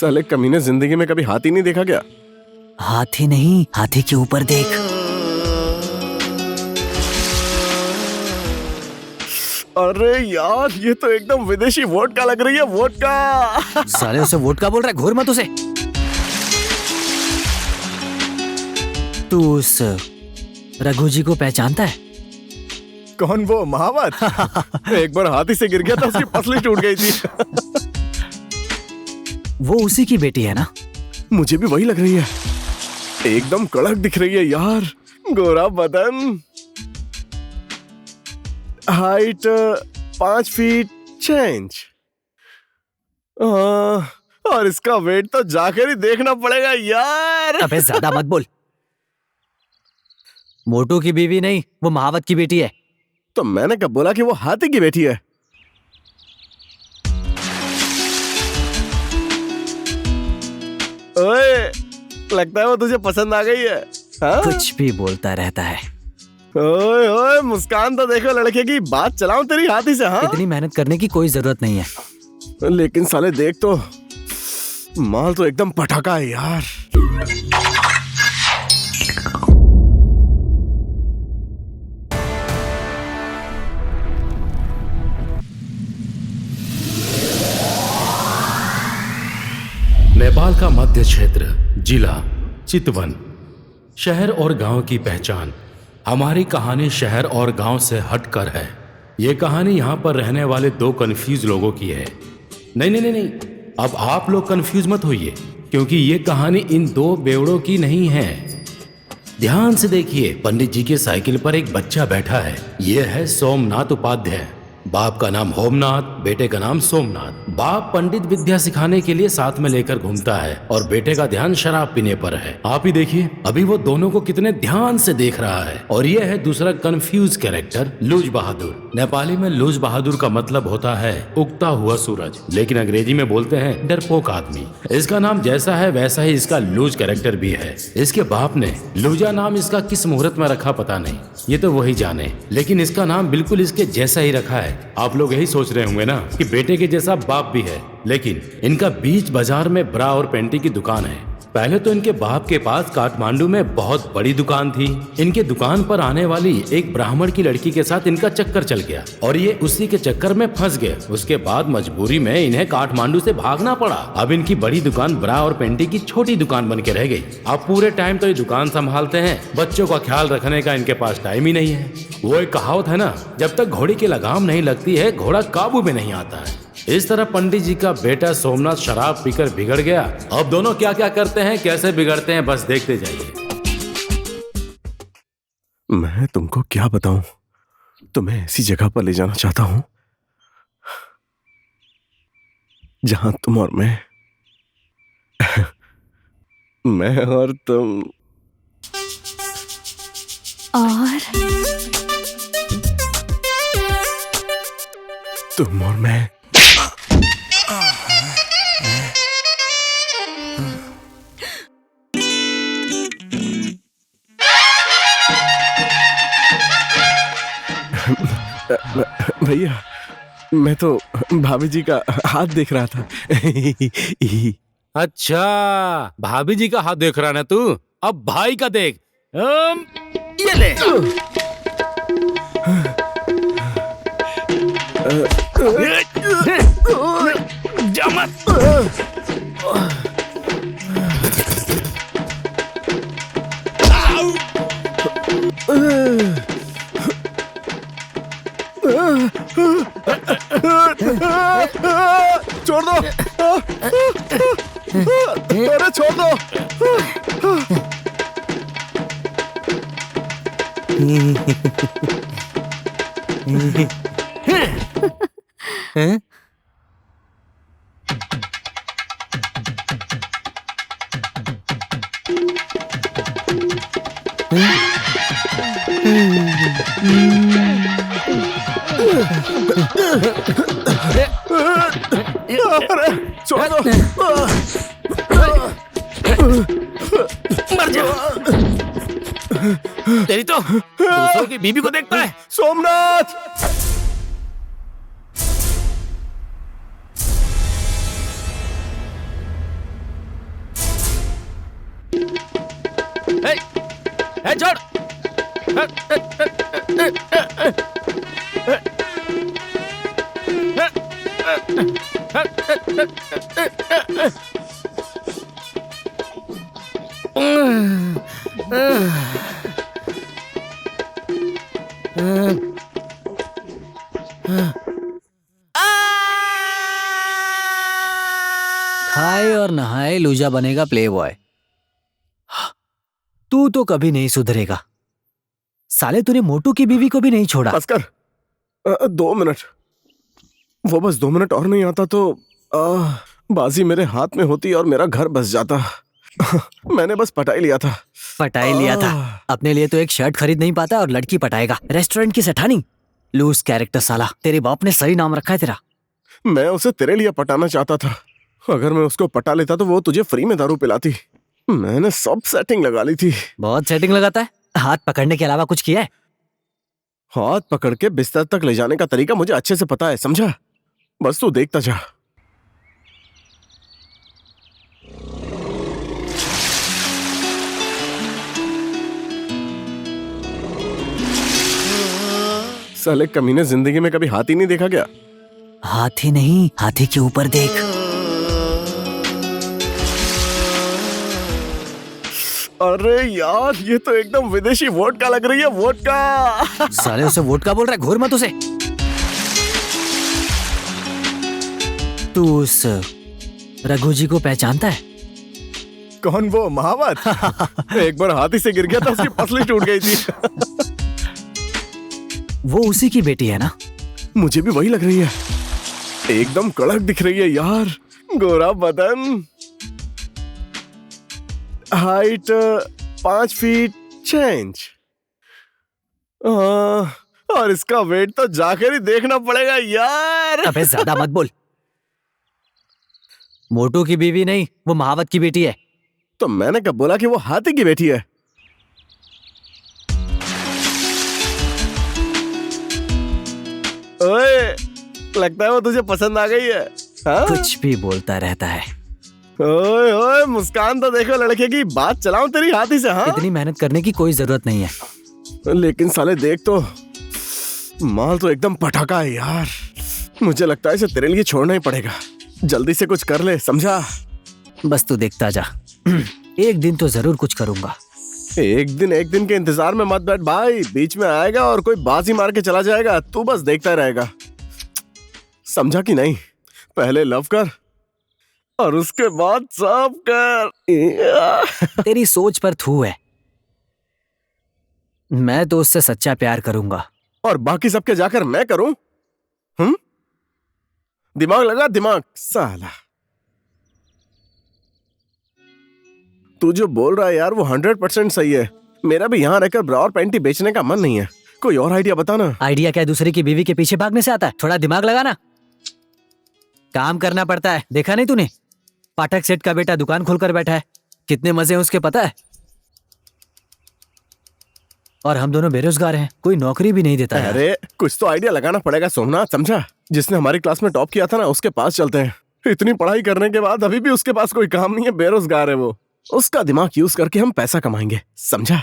साले कमीने जिंदगी में कभी हाथी नहीं देखा क्या? हाथी नहीं, हाथी के ऊपर देख। अरे यार, ये तो एकदम विदेशी वोडका लग रही है, वोडका। साले उसे वोडका बोल रहा है, घूर मत उसे। तू उस रघु जी को पहचानता है? कौन, वो महावत? एक बार हाथी से गिर गया था, उसकी पसली टूट गई थी। वो उसी की बेटी है ना? मुझे भी वही लग रही है, एकदम कड़क दिख रही है यार, गोरा बदन, हाइट 5 फीट 6 इंच, और इसका वेट तो जाकर ही देखना पड़ेगा यार। अबे ज्यादा मत बोल। मोटू की बीवी नहीं, वो महावत की बेटी है। तो मैंने कब बोला कि वो हाथी की बेटी है? ओए, लगता है वो तुझे पसंद आ गई है, हाँ? कुछ भी बोलता रहता है। ओए ओए, मुस्कान तो देखो लड़के की, बात चलाऊं तेरी हाथी से, हाँ? इतनी मेहनत करने की कोई जरूरत नहीं है। लेकिन साले देख तो, माल तो एकदम पटाखा है यार। नेपाल का मध्य क्षेत्र, जिला चितवन, शहर और गांव की पहचान। हमारी कहानी शहर और गांव से हटकर है। ये कहानी यहाँ पर रहने वाले 2 कंफ्यूज लोगों की है। नहीं, अब आप लोग कंफ्यूज मत होइए, क्योंकि ये कहानी इन 2 बेवड़ों की नहीं है। ध्यान से देखिए, पंडित जी के साइकिल पर एक बच्चा बैठा है। ये है सोमनाथ उपाध्याय। बाप का नाम होमनाथ, बेटे का नाम सोमनाथ। बाप पंडित विद्या सिखाने के लिए साथ में लेकर घूमता है और बेटे का ध्यान शराब पीने पर है। आप ही देखिए, अभी वो दोनों को कितने ध्यान से देख रहा है। और ये है दूसरा कंफ्यूज कैरेक्टर, लूज बहादुर। नेपाली में लूज बहादुर का मतलब होता है उगता हुआ सूरज, लेकिन अंग्रेजी में बोलते हैं डरपोक आदमी। इसका नाम जैसा है वैसा ही इसका लूज कैरेक्टर भी है। इसके बाप ने लूजा नाम इसका किस मुहूर्त में रखा पता नहीं, ये तो वही जाने, लेकिन इसका नाम बिल्कुल इसके जैसा ही रखा है। आप लोग यही सोच रहे होंगे ना कि बेटे के जैसा बाप भी है, लेकिन इनका बीच बाजार में ब्रा और पैंटी की दुकान है। पहले तो इनके बाप के पास काठमांडू में बहुत बड़ी दुकान थी। इनके दुकान पर आने वाली एक ब्राह्मण की लड़की के साथ इनका चक्कर चल गया और ये उसी के चक्कर में फंस गए। उसके बाद मजबूरी में इन्हें काठमांडू से भागना पड़ा। अब इनकी बड़ी दुकान ब्रा और पैंटी की छोटी दुकान बन के रह गई। अब पूरे टाइम तो ये दुकान संभालते हैं, बच्चों का ख्याल रखने का इनके पास टाइम ही नहीं है। वो एक कहावत है ना, जब तक घोड़ी की लगाम नहीं लगती है घोड़ा काबू में नहीं आता है। इस तरह पंडित जी का बेटा सोमनाथ शराब पीकर बिगड़ गया। अब दोनों क्या क्या करते हैं, कैसे बिगड़ते हैं, बस देखते जाइए। मैं तुमको क्या बताऊं, तुम्हें ऐसी जगह पर ले जाना चाहता हूं जहां तुम और मैं और तुम और मैं भैया, मैं तो भाभी जी का हाथ देख रहा था। अच्छा, भाभी जी का हाथ देख रहा ना तू, अब भाई का देख। ये ले। जा मत। छोड़ दो, अरे छोड़ दो। छोड़ दो, मर जा। तेरी तो दूसरों की बीबी को देखता है। सोमनाथ। ए, छोड़। खाए और नहाए लूजा बनेगा प्ले बॉय। तू तो कभी नहीं सुधरेगा। साले तूने मोटू की बीवी को भी नहीं छोड़ा। बस कर। 2 मिनट। वो बस 2 मिनट और नहीं आता तो बाजी मेरे हाथ में होती और मेरा घर बस जाता। मैंने बस पटाई लिया था। पटाई लिया था। अपने लिए तो एक शर्ट खरीद नहीं पाता और लड़की पटाएगा। रेस्टोरेंट की सेठानी। लूज कैरेक्टर साला। तेरे बाप ने सही नाम रखा है तेरा। मैं उसे तेरे लिए पटाना चाहता था। अगर मैं उसको पटा लेता तो वो तुझे फ्री में दारू पिलाती। मैंने सब सेटिंग लगा ली थी। बहुत सेटिंग लगाता है। हाथ पकड़ने के अलावा कुछ किया है? हाथ पकड़ के बिस्तर तक ले जाने का तरीका मुझे अच्छे से पता है, समझा? बस तू देखता जा। साले कमीने, जिंदगी में कभी हाथी नहीं देखा क्या? हाथी नहीं, हाथी के ऊपर देख। अरे यार, ये तो एकदम विदेशी वोडका लग रही है। वोडका। साले उसे वोडका बोल रहा है। घूर मत उसे। तू उस रघु जी को पहचानता है? कौन वो महावत? एक बार हाथी से गिर गया था, उसकी पसली टूट गई थी। वो उसी की बेटी है ना? मुझे भी वही लग रही है। एकदम कड़क दिख रही है यार। गोरा बदन, हाइट 5 फीट 6 इंच, और इसका वेट तो जाकर ही देखना पड़ेगा यार। अबे ज्यादा मत बोल। मोटू की बीवी नहीं, वो महावत की बेटी है। तो मैंने कब बोला कि वो हाथी की बेटी है? ओए, लगता है वो तुझे पसंद आ गई है। हाँ? कुछ भी बोलता रहता है। ओए ओए, मुस्कान तो देखो लड़के की। बात चलाऊं तेरी हाथी से? हाँ, इतनी मेहनत करने की कोई जरूरत नहीं है। लेकिन साले देख तो, माल तो एकदम पटाखा है यार। मुझे लगता है इसे तेरे लिए छोड़ना ही पड़ेगा। जल्दी से कुछ कर ले, समझा? बस तू देखता जा। एक दिन तो जरूर कुछ करूंगा। एक दिन के इंतजार में मत बैठ भाई। बीच में आएगा और कोई बाजी मार के चला जाएगा, तू बस देखता रहेगा। समझा कि नहीं? पहले लव कर और उसके बाद सब कर। तेरी सोच पर थू है। मैं तो उससे सच्चा प्यार करूंगा। और बाकी सबके जाकर मैं करूं? दिमाग लगा, दिमाग साला। तू जो बोल रहा है यार, वो 100% सही है। मेरा भी यहाँ रहकर ब्रा और पैंटी बेचने का मन नहीं है। कोई और आइडिया बताना। आइडिया क्या दूसरे की बीवी के पीछे भागने से आता है? थोड़ा दिमाग लगाना। काम करना पड़ता है। देखा नहीं तूने? पाठक सेठ का बेटा दुकान खोलकर बैठा है। कितने मजे हैं उसके, पता है? और हम दोनों बेरोजगार हैं। कोई नौकरी भी नहीं देता है। अरे कुछ तो आइडिया लगाना पड़ेगा सोमनाथ, समझा? जिसने हमारी क्लास में टॉप किया था ना, उसके पास चलते हैं। इतनी पढ़ाई करने के बाद अभी भी उसके पास कोई काम नहीं है, बेरोजगार है वो। उसका दिमाग यूज करके हम पैसा कमाएंगे, समझा?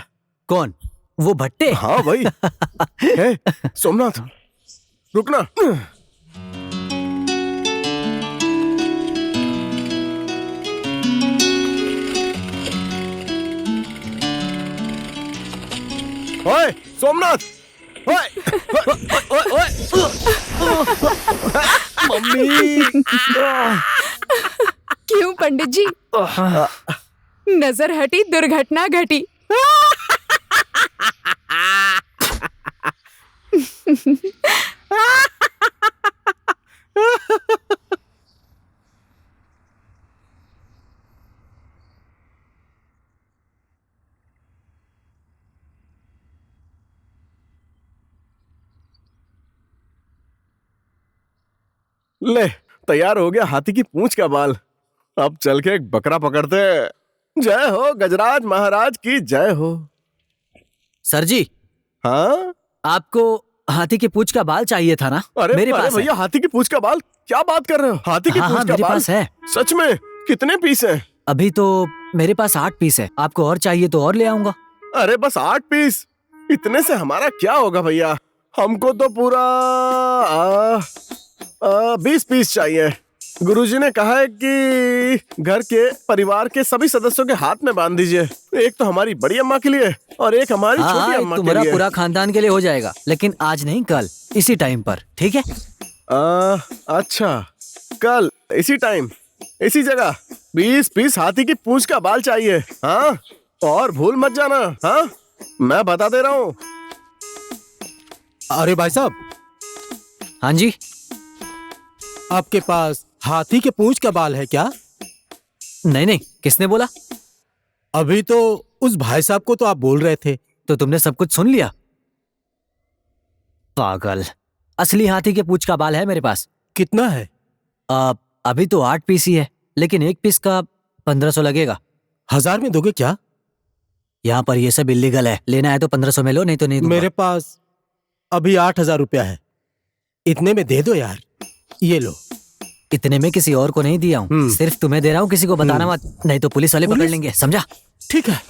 कौन? वो भट्टे? हाँ भाई। हे, सोमनाथ रुकना। ओए सोमनाथ, ओए ओए ओए, मम्मी। क्यों पंडित जी? नजर हटी, दुर्घटना घटी। ले, तैयार हो गया हाथी की पूंछ का बाल। अब चल के एक बकरा पकड़ते हैं। जय हो गजराज महाराज की जय हो। सर जी, हाँ, आपको हाथी की पूंछ का बाल चाहिए था ना? अरे मेरे अरे पास भैया, हाथी की पूंछ का बाल? क्या बात कर रहे हो? हाथी की हाँ, पूंछ हाँ, का मेरे बाल पास है। सच में? कितने पीस है? अभी तो मेरे पास 8 पीस है। आपको और चाहिए तो और ले आऊंगा। अरे बस 8 पीस, इतने से हमारा क्या होगा भैया? हमको तो पूरा 20 पीस चाहिए। गुरुजी ने कहा है कि घर के परिवार के सभी सदस्यों के हाथ में बांध दीजिए। एक तो हमारी बड़ी अम्मा के लिए और एक हमारी हाँ छोटी हाँ, अम्मा के तुम्हारा लिए। पूरा खानदान के लिए हो जाएगा, लेकिन आज नहीं, कल इसी टाइम पर, ठीक है? अच्छा, कल इसी टाइम इसी जगह 20 पीस हाथी की पूंछ का बाल चाहिए। हाँ, और भूल मत जाना। हाँ, मैं बता दे रहा हूँ। अरे भाई साहब, हाँ जी। आपके पास हाथी के पूंछ का बाल है क्या? नहीं नहीं, किसने बोला? अभी तो उस भाई साहब को तो आप बोल रहे थे। तो तुमने सब कुछ सुन लिया? पागल, असली हाथी के पूंछ का बाल है मेरे पास। कितना है? अभी तो 8 पीस ही है, लेकिन एक पीस का 1500 लगेगा। 1000 में दोगे क्या? यहाँ पर ये सब इलीगल है, लेना है तो 1500 में लो, नहीं तो नहीं दूंगा। मेरे पास अभी 8000 रुपया है, इतने में दे दो यार। ये लो। इतने में किसी और को नहीं दिया हूँ, सिर्फ तुम्हें दे रहा हूँ, किसी को बताना मत, नहीं तो पुलिस वाले पकड़ पुलिस? लेंगे, समझा? ठीक है।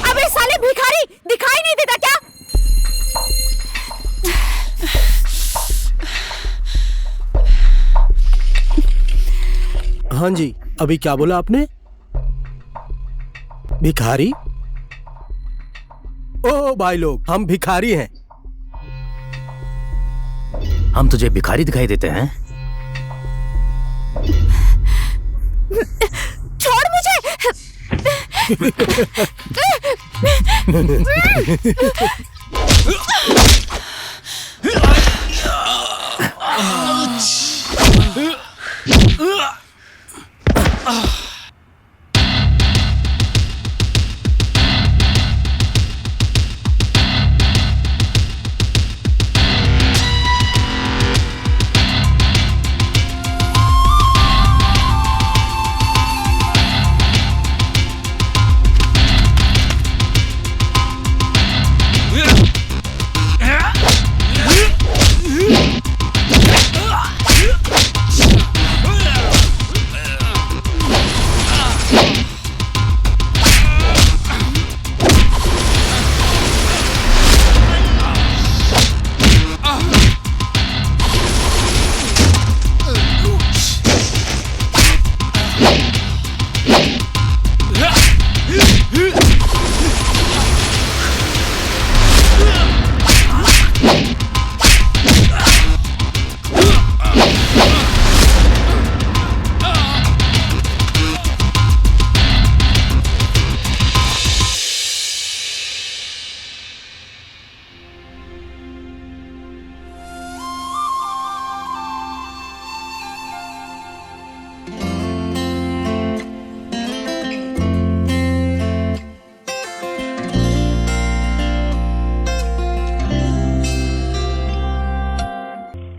अबे साले भिखारी, दिखाई नहीं देता क्या? हाँ जी, अभी क्या बोला आपने? भिखारी? ओ भाई लोग, हम भिखारी हैं। हम तुझे भिखारी दिखाई देते हैं? छोड़ मुझे।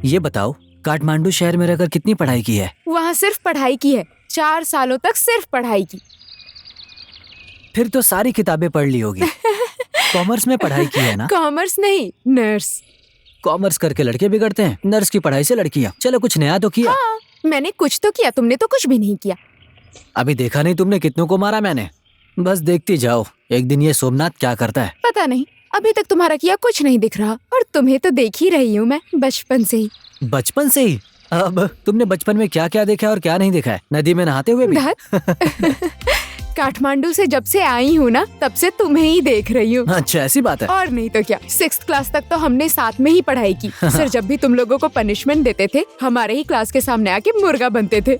ये बताओ, काठमांडू शहर में रहकर कितनी पढ़ाई की है? वहाँ सिर्फ पढ़ाई की है, 4 सालों तक सिर्फ पढ़ाई की। फिर तो सारी किताबें पढ़ ली होगी। कॉमर्स में पढ़ाई की है ना? कॉमर्स नहीं, नर्स। कॉमर्स करके लड़के बिगड़ते हैं, नर्स की पढ़ाई से लड़कियां। चलो कुछ नया तो किया। हाँ, मैंने कुछ तो किया, तुमने तो कुछ भी नहीं किया। अभी देखा नहीं तुमने कितनों को मारा मैंने? बस देखती जाओ, एक दिन ये सोमनाथ क्या करता है। पता नहीं, अभी तक तुम्हारा किया कुछ नहीं दिख रहा, और तुम्हें तो देख ही रही हूँ मैं बचपन से ही। बचपन से ही? अब तुमने बचपन में क्या क्या देखा और क्या नहीं देखा है? नदी में नहाते हुए भी? काठमांडू से जब से आई हूँ ना, तब से तुम्हें ही देख रही हूँ। अच्छा, ऐसी बात है। और नहीं तो क्या, 6th क्लास तक तो हमने साथ में ही पढ़ाई की। सर जब भी तुम लोगों को पनिशमेंट देते थे, हमारे ही क्लास के सामने आके मुर्गा बनते थे।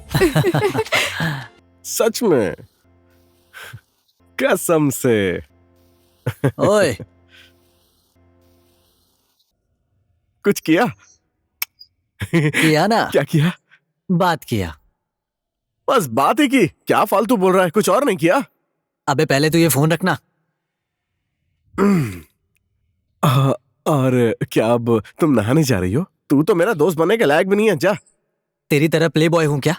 सच में? कसम से। ओए, कुछ किया? किया ना? क्या किया? बात किया। बस बात ही की? क्या फालतू बोल रहा है? कुछ और नहीं किया? अबे पहले तू ये फोन रखना। और क्या अब तुम नहाने जा रही हो? तू तो मेरा दोस्त बनने के लायक भी नहीं है। जा, तेरी तरह प्ले बॉय हूँ क्या?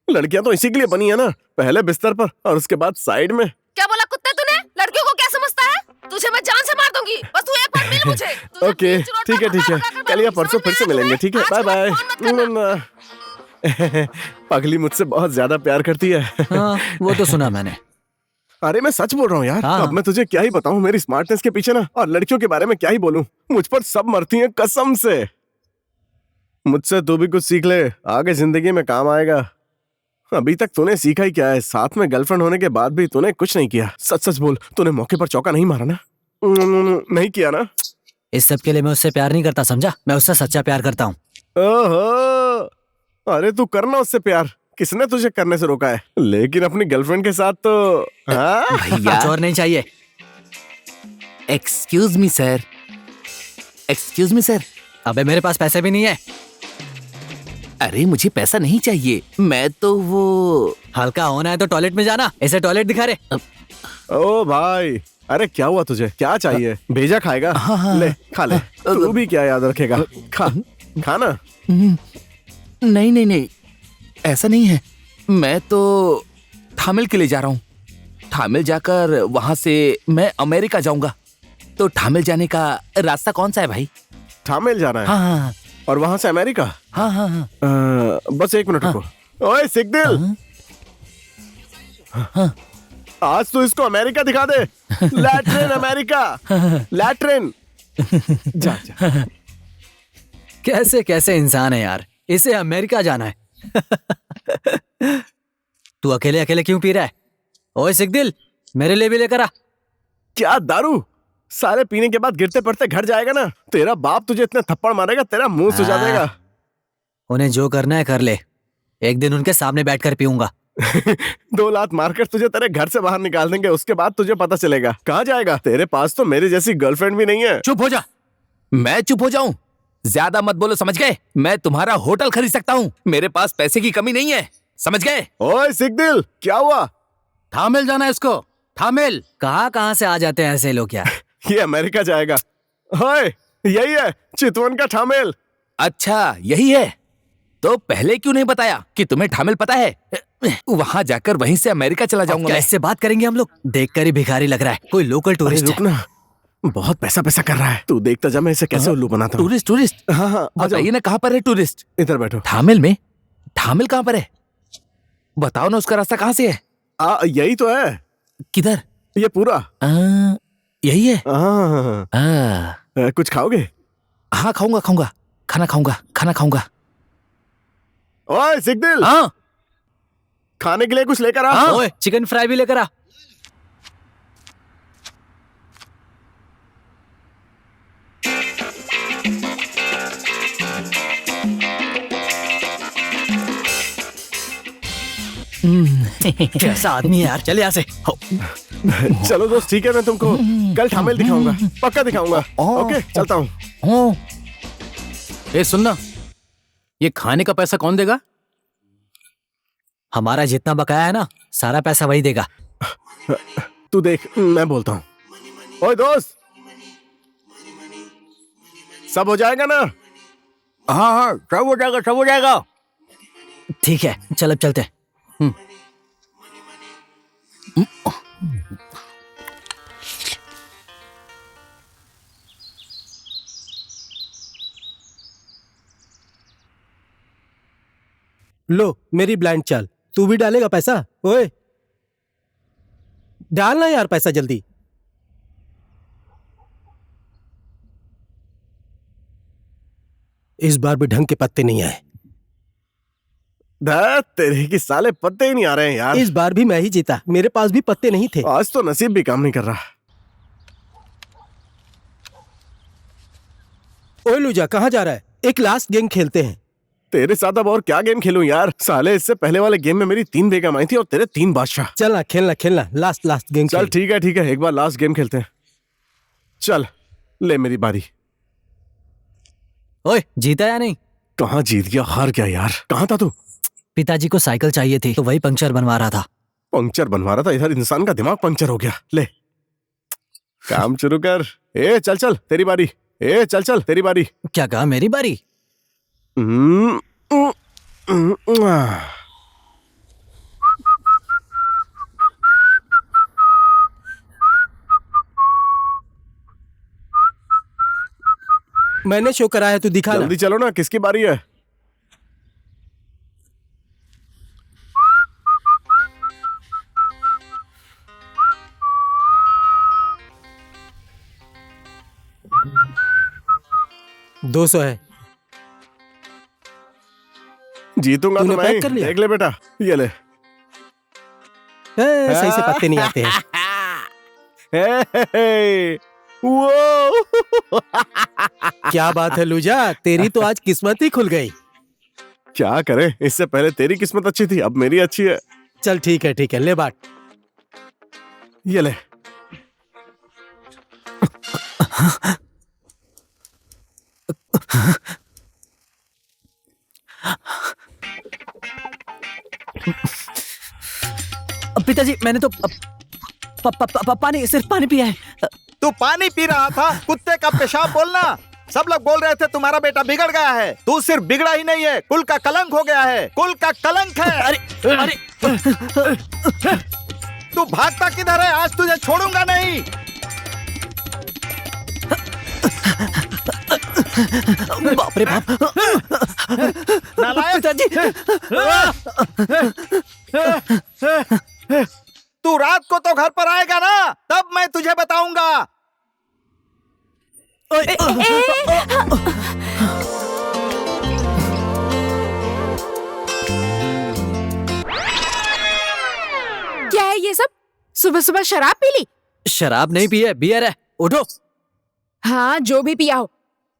लड़कियां तो इसी के लिए बनी है ना, पहले बिस्तर पर और उसके बाद साइड में। क्या बोला कुत्ते तूने? लड़कियों को क्या समझता है? तुझे मैं जान से मार दूंगी, बस तू एक बार मिल मुझे। तुझे ओके, बीच रोड ठीक है पर ठीक है, भगा कर कल या मारूंगी, परसों समझ फिर से में आया मिलेंगे। तुम्हें? ठीक है, आज बाय के बाद बाय। फोन मत करना। पगली मुझसे बहुत ज्यादा प्यार करती है। हाँ, वो तो सुना मैंने। अरे मैं सच बोल रहा हूँ यार। हाँ। अब मैं तुझे क्या ही बताऊं मेरी स्मार्टनेस के पीछे ना, और लड़कियों के बारे में क्या ही बोलूं। मुझ पर सब मरती हैं कसम से। मुझसे तू भी कुछ सीख ले, आगे जिंदगी में काम आएगा। अभी तक तूने सीखा ही क्या है? साथ में गर्लफ्रेंड होने के बाद भी तूने कुछ नहीं किया। सच सच बोल, तूने मौके पर चौका नहीं मारा ना? नहीं किया ना? इस सब के लिए मैं उससे प्यार नहीं करता, समझा? मैं उससे सच्चा प्यार करता हूँ। ओहो, अरे तू करना उससे प्यार। किसने तुझे करने से रोका है? लेकिन अपनी गर्लफ्रेंड के साथ तो हाँ? भैया, कुछ और नहीं चाहिए। Excuse me sir, excuse me sir. अबे मेरे पास पैसे भी नहीं है। अरे मुझे पैसा नहीं चाहिए, मैं तो वो हल्का होना है तो टॉयलेट में जाना। ऐसे टॉयलेट दिखा रहे। ओ भाई, अरे क्या हुआ तुझे? क्या चाहिए? भेजा खाएगा? हाँ। ले खा ले। तू भी क्या याद रखेगा? खा, खाना। नहीं नहीं नहीं, ऐसा नहीं है। मैं तो थामिल के लिए जा रहा हूँ। थामिल जाकर वहां से मैं अमेरिका जाऊंगा। तो थामिल जाने का रास्ता कौन सा है भाई? थामेल जाना है? हाँ हाँ और वहां से अमेरिका? हाँ हाँ हाँ। बस एक मिनट रुको। ओए सिक दिल, आज तो इसको अमेरिका दिखा दे। Latrine America, latrine. जा जा। कैसे कैसे इंसान है यार, इसे अमेरिका जाना है। तू अकेले अकेले क्यों पी रहा है? ओए सिकदिल, मेरे लिए भी लेकर आ। क्या दारू? सारे पीने के बाद गिरते पड़ते घर जाएगा ना, तेरा बाप तुझे इतने थप्पड़ मारेगा तेरा मुंह सुजा देगा। उन्हें जो करना है कर ले, एक दिन उनके सामने बैठकर पीऊंगा। 2 लात मारकर तुझे तेरे घर से बाहर निकाल देंगे, उसके बाद तुझे पता चलेगा। कहाँ जाएगा? तेरे पास तो मेरी जैसी गर्लफ्रेंड भी नहीं है। चुप हो जा। मैं चुप हो जाऊं? ज्यादा मत बोलो, समझ गए? मैं तुम्हारा होटल खरीद सकता हूँ, मेरे पास पैसे की कमी नहीं है, समझ गए? ओए सिक दिल, क्या हुआ? थामिल जाना है इसको, थामिल। कहाँ से आ जाते हैं ऐसे लोग यार। ये अमेरिका जाएगा। ओए यही है चितवन का ठामेल। अच्छा यही है, तो पहले क्यों नहीं बताया कि तुम्हें थामिल पता है? वहां जाकर वहीं से अमेरिका चला जाऊंगा मैं। कैसे बात करेंगे हम लोग? देखकर ही भिखारी लग रहा है, कोई लोकल टूरिस्ट है। रुकना, बहुत पैसा पैसा कर रहा है। तू देखता जा मैं इसे कैसे उल्लू बनाता हूँ। Tourist tourist? हाँ हाँ, आ जाओ। बताइए ना कहाँ पर है टूरिस्ट? इधर बैठो। थामिल में? थामिल कहाँ पर है? बताओ ना, उसका रास्ता कहाँ से है? यही तो है। किधर? ये पूरा यही है। कुछ खाओगे? हाँ खाऊंगा खाऊंगा, खाना खाऊंगा, खाना खाऊंगा। ओए सिक दिल, हाँ खाने के लिए कुछ लेकर आ। ओए चिकन फ्राई भी लेकर आ। कैसा आदमी है यार, चल यहाँ से। चलो दोस्त, ठीक है, मैं तुमको कल ठामेल दिखाऊंगा, पक्का दिखाऊंगा। ओके चलता हूँ। ए सुनना, ये खाने का पैसा कौन देगा? हमारा जितना बकाया है ना, सारा पैसा वही देगा। तू देख, मैं बोलता हूँ। ओए दोस्त, सब हो जाएगा ना? हाँ हाँ, सब हो जाएगा, सब हो जाएगा। ठीक है, चल अब चलते हैं। लो मेरी ब्लाइंड चाल, तू भी डालेगा पैसा? ओए डालना यार पैसा जल्दी। इस बार भी ढंग के पत्ते नहीं आए। तेरे की साले पत्ते ही नहीं आ रहे हैं यार। इस बार भी मैं ही जीता, मेरे पास भी पत्ते नहीं थे। आज तो नसीब भी काम नहीं कर रहा। ओए लूजा, कहाँ जा रहा है? एक लास्ट गेम खेलते हैं। तेरे साथ अब और क्या गेम खेलूं यार? साले इससे पहले वाले गेम में मेरी 3 बेगम आई थी और तेरे 3 बादशाह। चल ना, खेलना लास्ट गेम। चल ठीक है, एक बार लास्ट गेम खेलते हैं। चल ले मेरी बारी। ओए जीता या नहीं? कहाँ जीत गया, हार गया यार। कहाँ था तू? पिताजी को साइकिल चाहिए थी तो वही पंक्चर बनवा रहा था। पंक्चर बनवा रहा था, इधर इंसान का दिमाग पंक्चर हो गया। ले काम शुरू कर। ए चल चल तेरी बारी। ए चल चल तेरी बारी। क्या कहा, मेरी बारी? हम्म, मैंने शो कराया, तू दिखा ना। जल्दी चलो ना, किसकी बारी है? दो 200 है। जीतूंगा तो तूने मैं पैक कर ही। लिया? देख ले बेटा, ये ले। सही से पत्ते नहीं आते हैं। हे, वो क्या बात है लूजा, तेरी तो आज किस्मत ही खुल गई। क्या करे, इससे पहले तेरी किस्मत अच्छी थी, अब मेरी अच्छी है। चल ठीक है, ले बाट। ये ले। पिताजी मैंने तो पानी, सिर्फ पानी पिया है। तू पानी पी रहा था, कुत्ते का पेशाब बोलना। सब लोग बोल रहे थे तुम्हारा बेटा बिगड़ गया है। तू सिर्फ बिगड़ा ही नहीं है, कुल का कलंक हो गया है। कुल का कलंक है। अरे तू भागता किधर है? आज तुझे छोड़ूंगा नहीं। बाप रे बाप। नालायक। पिताजी तू रात को तो घर पर आएगा ना, तब मैं तुझे बताऊंगा। क्या है ये सब? सुबह सुबह शराब पी ली? शराब नहीं पी है, बियर है। उठो। हाँ जो भी पिया हो,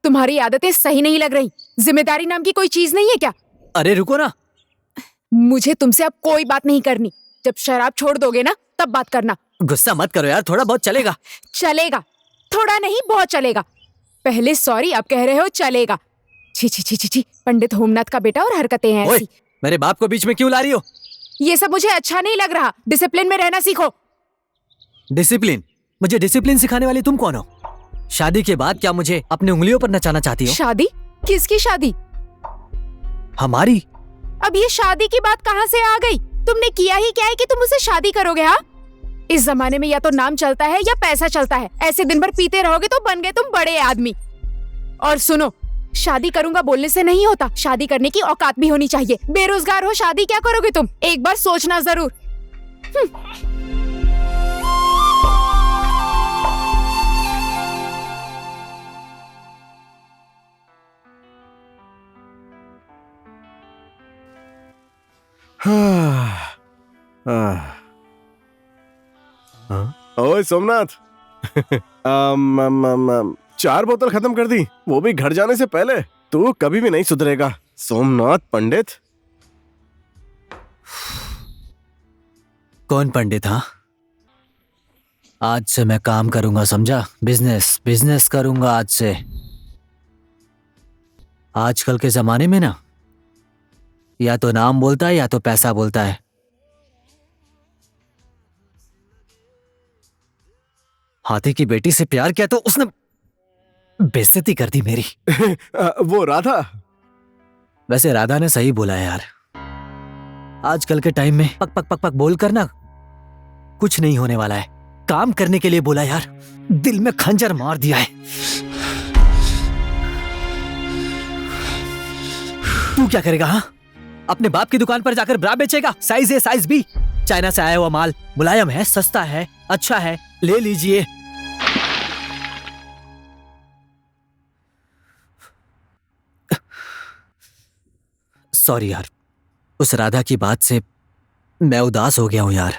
तुम्हारी आदतें सही नहीं लग रही। जिम्मेदारी नाम की कोई चीज नहीं है क्या? अरे रुको ना। मुझे तुमसे अब कोई बात नहीं करनी। जब शराब छोड़ दोगे ना, तब बात करना। गुस्सा मत करो यार, थोड़ा बहुत चलेगा। चलेगा? थोड़ा नहीं, बहुत चलेगा। पहले सॉरी, अब कह रहे हो चलेगा। छी छी छी छी छी, पंडित होमनाथ का बेटा और हरकतें हैं ओए, ऐसी। मेरे बाप को बीच में क्यों ला रही हो? ये सब मुझे अच्छा नहीं लग रहा। डिसिप्लिन में रहना सीखो। डिसिप्लिन? मुझे डिसिप्लिन सिखाने वाली तुम कौन हो? शादी के बाद क्या मुझे अपनी उंगलियों पर नचाना चाहती हो? शादी? किसकी शादी? हमारी। अब ये शादी की बात कहाँ से आ गई? तुमने किया ही क्या है कि तुम मुझसे शादी करोगे? हाँ, इस जमाने में या तो नाम चलता है या पैसा चलता है। ऐसे दिन भर पीते रहोगे तो बन गए तुम बड़े आदमी। और सुनो, शादी करूंगा बोलने से नहीं होता, शादी करने की औकात भी होनी चाहिए। बेरोजगार हो, शादी क्या करोगे तुम? एक बार सोचना जरूर। ओए सोमनाथ, 4 बोतल खत्म कर दी, वो भी घर जाने से पहले। तू कभी भी नहीं सुधरेगा सोमनाथ पंडित। कौन पंडित? हाँ, आज से मैं काम करूंगा, समझा? बिजनेस बिजनेस करूंगा आज से। आजकल के जमाने में ना, या तो नाम बोलता है या तो पैसा बोलता है। हाथी की बेटी से प्यार किया तो उसने बेइज्जती कर दी मेरी। वो राधा। वैसे राधा ने सही बोला है यार, आजकल के टाइम में पक पक पक पक बोल कर ना कुछ नहीं होने वाला है। काम करने के लिए बोला यार, दिल में खंजर मार दिया है। तू क्या करेगा? हाँ, अपने बाप की दुकान पर जाकर ब्रा बेचेगा? साइज ए साइज बी, चाइना से आया हुआ माल, मुलायम है, सस्ता है, अच्छा है, ले लीजिए। सॉरी यार, उस राधा की बात से मैं उदास हो गया हूं यार।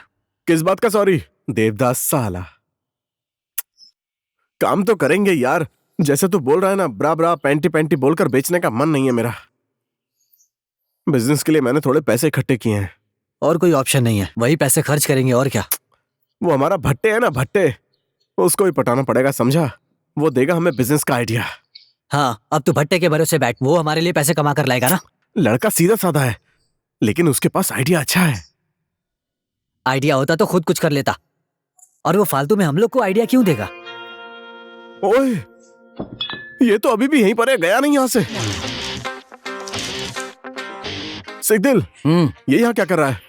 किस बात का सॉरी? देवदास साला, काम तो करेंगे यार। जैसे तू बोल रहा है ना, ब्रा ब्रा पैंटी पैंटी बोलकर बेचने का मन नहीं है मेरा। बिजनेस के लिए मैंने थोड़े पैसे इकट्ठे किए हैं। और कोई ऑप्शन नहीं है, वही पैसे खर्च करेंगे और क्या। वो हमारा भट्टे है ना, भट्टे, उसको ही पटाना पड़ेगा, समझा? वो देगा हमें बिजनेस का आइडिया। हाँ, अब तू भट्टे के भरोसे बैठ, वो हमारे लिए पैसे कमा कर लाएगा ना। लड़का सीधा साधा है, लेकिन उसके पास आइडिया अच्छा है। आइडिया होता तो खुद कुछ कर लेता, और वो फालतू में हम लोग को आइडिया क्यों देगा? ओए, ये तो अभी भी यहीं पर है, गया नहीं यहाँ से। सिकदिल, ये यहाँ क्या कर रहा है?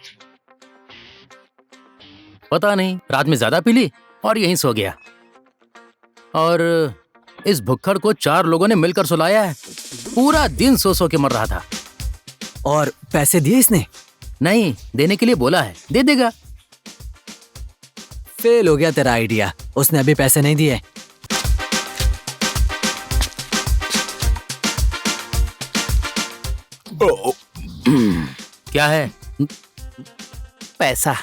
पता नहीं, रात में ज्यादा पी ली और यहीं सो गया। और इस भुक्खड़ को 4 लोगों ने मिलकर सुलाया है। पूरा दिन सो सो के मर रहा था। और पैसे दिए इसने? नहीं, देने के लिए बोला है, दे देगा। फेल हो गया तेरा आइडिया, उसने अभी पैसे नहीं दिए। क्या है? पैसा।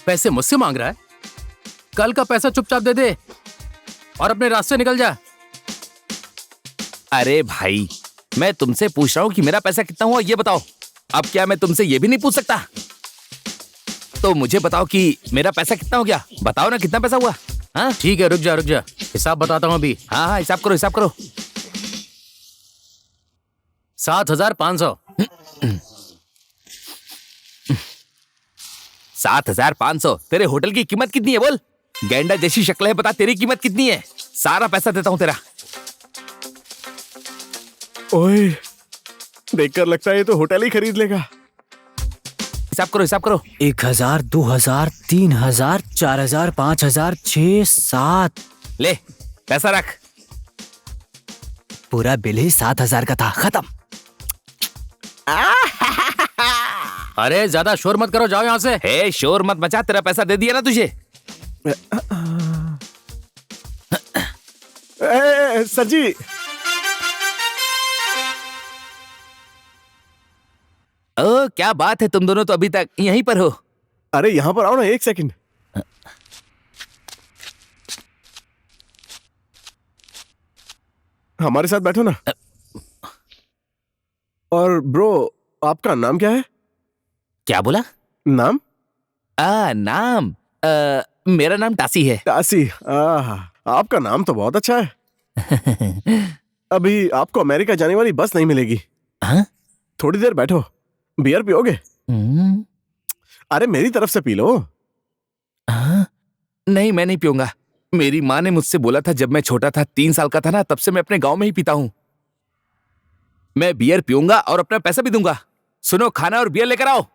पैसे मुझसे मांग रहा है? कल का पैसा चुपचाप दे दे और अपने रास्ते निकल जा। अरे भाई, मैं तुमसे पूछ रहा हूँ कि मेरा पैसा कितना हुआ ये बताओ। अब क्या मैं तुमसे ये भी नहीं पूछ सकता? तो मुझे बताओ कि मेरा पैसा कितना हो गया। बताओ ना कितना पैसा हुआ। हाँ ठीक है, रुक जा, हिसाब बताता हूँ अभी। हाँ, हिसाब करो, हिसाब करो। 7,500। 7,500। तेरे होटल की कीमत कितनी है बोल? गैंडा जैसी शक्ल है, बता तेरी कीमत कितनी है? सारा पैसा देता हूँ तेरा। ओए, देखकर लगता है ये तो होटल ही खरीद लेगा। हिसाब करो, हिसाब करो। 1,000, 2,000, 3,000, 4,000, 5,000, 6, 7। ले पैसा रख। पूरा बिल ही 7,000 का था, खत्म। अरे ज्यादा शोर मत करो, जाओ यहाँ से। हे, शोर मत मचा, तेरा पैसा दे दिया ना तुझे। सर जी, ओ क्या बात है, तुम दोनों तो अभी तक यहीं पर हो। अरे यहाँ पर आओ ना, 1 सेकंड। हमारे साथ बैठो ना। और ब्रो, आपका नाम क्या है? क्या बोला? नाम? नाम मेरा नाम टासी है। टासी, आपका नाम तो बहुत अच्छा है। अभी आपको अमेरिका जाने वाली बस नहीं मिलेगी। हाँ? थोड़ी देर बैठो, बियर पियोगे? अरे मेरी तरफ से पी लो। नहीं, मैं नहीं पीऊंगा। मेरी माँ ने मुझसे बोला था जब मैं छोटा था, 3 साल का था ना, तब से मैं अपने गांव में ही पीता हूँ। मैं बियर पीऊंगा और अपना पैसा भी दूंगा। सुनो, खाना और बियर लेकर आओ।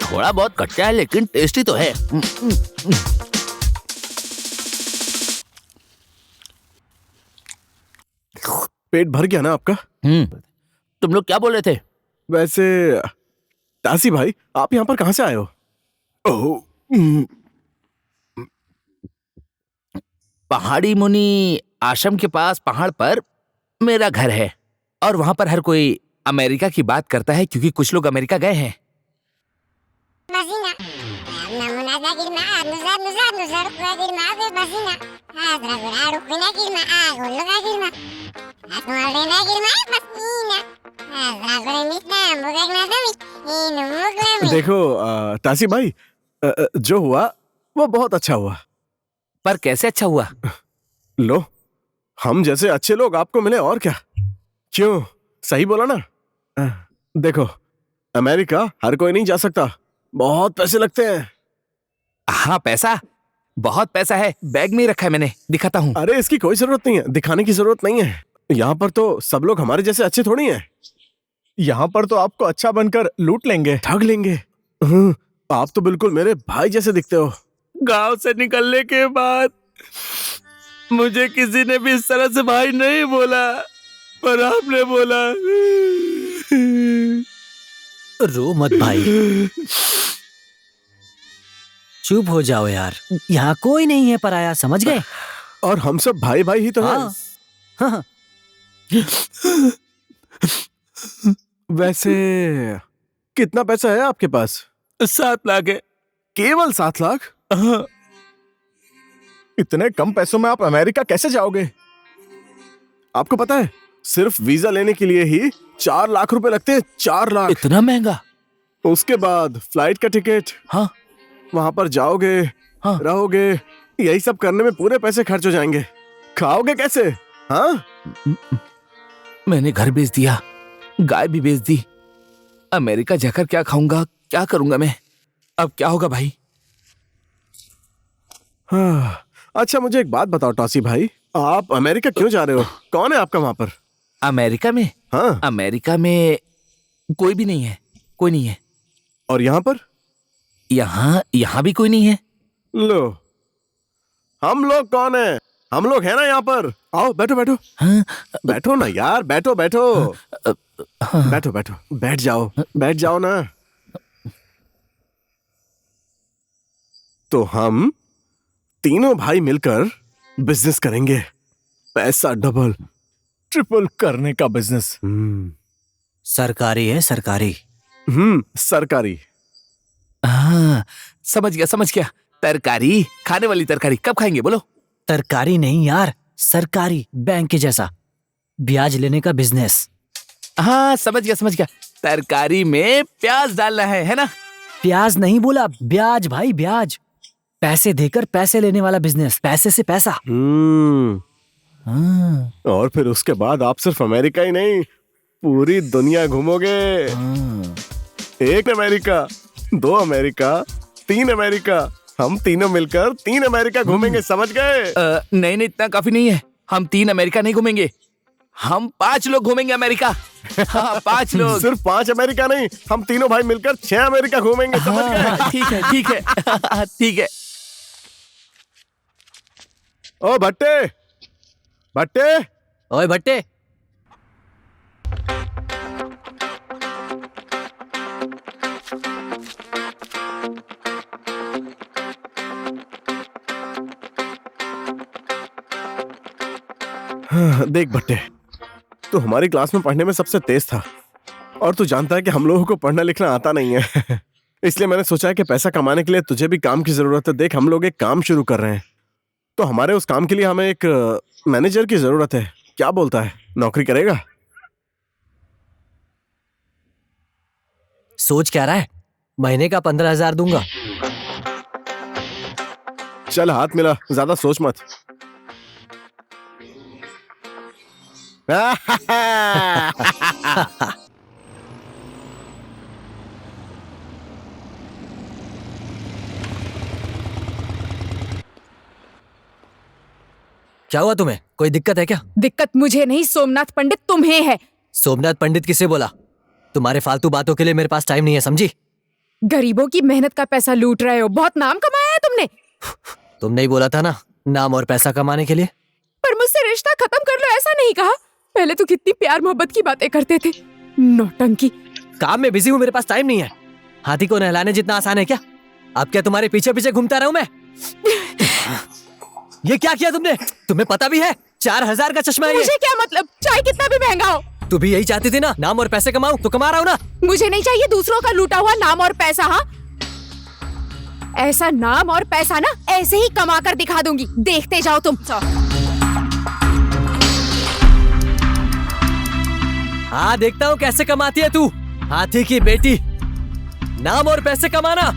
थोड़ा बहुत कच्चा है लेकिन टेस्टी तो है। पेट भर गया ना आपका? तुम लोग क्या बोल रहे थे? वैसे टासी भाई, आप यहाँ पर कहाँ से आए हो? पहाड़ी मुनि आश्रम के पास पहाड़ पर मेरा घर है, और वहां पर हर कोई अमेरिका की बात करता है क्योंकि कुछ लोग अमेरिका गए हैं। देखो टासी भाई, जो हुआ वो बहुत अच्छा हुआ। पर कैसे अच्छा हुआ? लो, हम जैसे अच्छे लोग आपको मिले, और क्या। क्यों, सही बोला ना? देखो, अमेरिका हर कोई नहीं जा सकता, बहुत पैसे लगते हैं। हाँ, पैसा, बहुत पैसा है, बैग में ही रखा है मैंने, दिखाता हूँ। अरे इसकी कोई जरूरत नहीं है, दिखाने की जरूरत नहीं है। यहाँ पर तो सब लोग हमारे जैसे अच्छे थोड़ी हैं। यहाँ पर तो आपको अच्छा बनकर लूट लेंगे, ठग लेंगे। आप तो बिल्कुल मेरे भाई जैसे दिखते हो। गांव से निकलने के बाद मुझे किसी ने भी इस तरह से भाई नहीं बोला, पर आपने बोला। रो मत भाई, चुप हो जाओ यार, यहाँ कोई नहीं है पराया, समझ गए? और हम सब भाई भाई ही तो हैं। हाँ। वैसे कितना पैसा है आपके पास? 7 लाख है। केवल 7 लाख? इतने कम पैसों में आप अमेरिका कैसे जाओगे? आपको पता है, सिर्फ वीजा लेने के लिए ही 4 लाख रुपए लगते हैं। 4 लाख। इतना महंगा? उसके बाद फ्लाइट का टिकट, हाँ, वहां पर जाओगे, हाँ, रहोगे, यही सब करने में पूरे पैसे खर्च हो जाएंगे। खाओगे कैसे? हाँ, मैंने घर बेच दिया, गाय भी बेच दी। अमेरिका जाकर क्या खाऊंगा, क्या करूंगा मैं? अब क्या होगा भाई? हाँ। अच्छा मुझे एक बात बताओ टॉसी भाई, आप अमेरिका क्यों जा रहे हो? कौन है आपका वहां पर? अमेरिका में? हाँ। अमेरिका में कोई भी नहीं है, कोई नहीं है। और यहाँ पर? यहाँ भी कोई नहीं है। लो, हम लोग कौन है? हम लोग हैं ना यहाँ पर। आओ बैठो बैठो। हाँ, बैठो ना यार, बैठो बैठो। बैठो बैठो, बैठ जाओ ना। तो हम तीनों भाई मिलकर बिजनेस करेंगे, पैसा डबल ट्रिपल करने का बिजनेस। सरकारी है, सरकारी। सरकारी। हाँ, समझ गया। तरकारी, खाने वाली तरकारी कब खाएंगे बोलो? तरकारी नहीं यार, सरकारी, बैंक के जैसा, ब्याज लेने का बिजनेस। हाँ, समझ गया। तरकारी में प्याज डालना है ना? प्याज नहीं बोला, ब्याज भाई, ब्याज। पैसे देकर पैसे लेने वाला बिजनेस, पैसे से पैसा। हाँ। और फिर उसके बाद आप सिर्फ अमेरिका ही नहीं, पूरी दुनिया घूमोगे। एक अमेरिका, 2 अमेरिका, 3 अमेरिका, हम तीनों मिलकर 3 अमेरिका घूमेंगे, समझ गए? नहीं, इतना काफी नहीं है। हम 3 अमेरिका नहीं घूमेंगे, हम 5 लोग घूमेंगे अमेरिका। हाँ, 5 लोग। सिर्फ 5 अमेरिका नहीं, हम तीनों भाई मिलकर 6 अमेरिका घूमेंगे, समझ गए? ठीक है। ओ भट्टे, ओए भट्टे, देख भट्टे, तू हमारी क्लास में पढ़ने में सबसे तेज था और तू जानता है कि हम लोगों को पढ़ना लिखना आता नहीं है। इसलिए मैंने सोचा है कि पैसा कमाने के लिए तुझे भी काम की जरूरत है। देख, हम लोग एक काम शुरू कर रहे हैं, तो हमारे उस काम के लिए हमें एक मैनेजर की जरूरत है। क्या बोलता है, नौकरी करेगा? सोच क्या रहा है? महीने का 15,000 दूंगा। चल हाथ मिला, ज्यादा सोच मत। क्या हुआ तुम्हें? कोई दिक्कत है क्या? दिक्कत मुझे नहीं, सोमनाथ पंडित तुम्हें है। सोमनाथ पंडित किसे बोला? तुम्हारे फालतू बातों के लिए मेरे पास टाइम नहीं है, समझी? गरीबों की मेहनत का पैसा लूट रहे हो। बहुत नाम कमाया है तुमने। तुमने ही बोला था ना, नाम और पैसा कमाने के लिए। पर मुझसे रिश्ता खत्म कर लो ऐसा नहीं कहा। पहले तो कितनी प्यार मोहब्बत की बातें करते थे। नौटंकी। काम में बिजी हूँ, मेरे पास टाइम नहीं है। हाथी को नहलाने जितना आसान है क्या? अब क्या तुम्हारे पीछे पीछे घूमता रहूं मैं? ये क्या किया तुमने? तुम्हें पता भी है 4,000 का चश्मा है ये। मुझे क्या मतलब, चाहे कितना भी महंगा हो। तू भी यही चाहती थी ना, नाम और पैसे कमाऊं, तो कमा रहा हूं ना। मुझे नहीं चाहिए दूसरों का लूटा हुआ नाम और पैसा। हाँ, ऐसा नाम और पैसा ना ऐसे ही कमा कर दिखा दूंगी, देखते जाओ तुम। हाँ, देखता हूँ कैसे कमाती है तू, हाथी की बेटी। नाम और पैसे कमाना।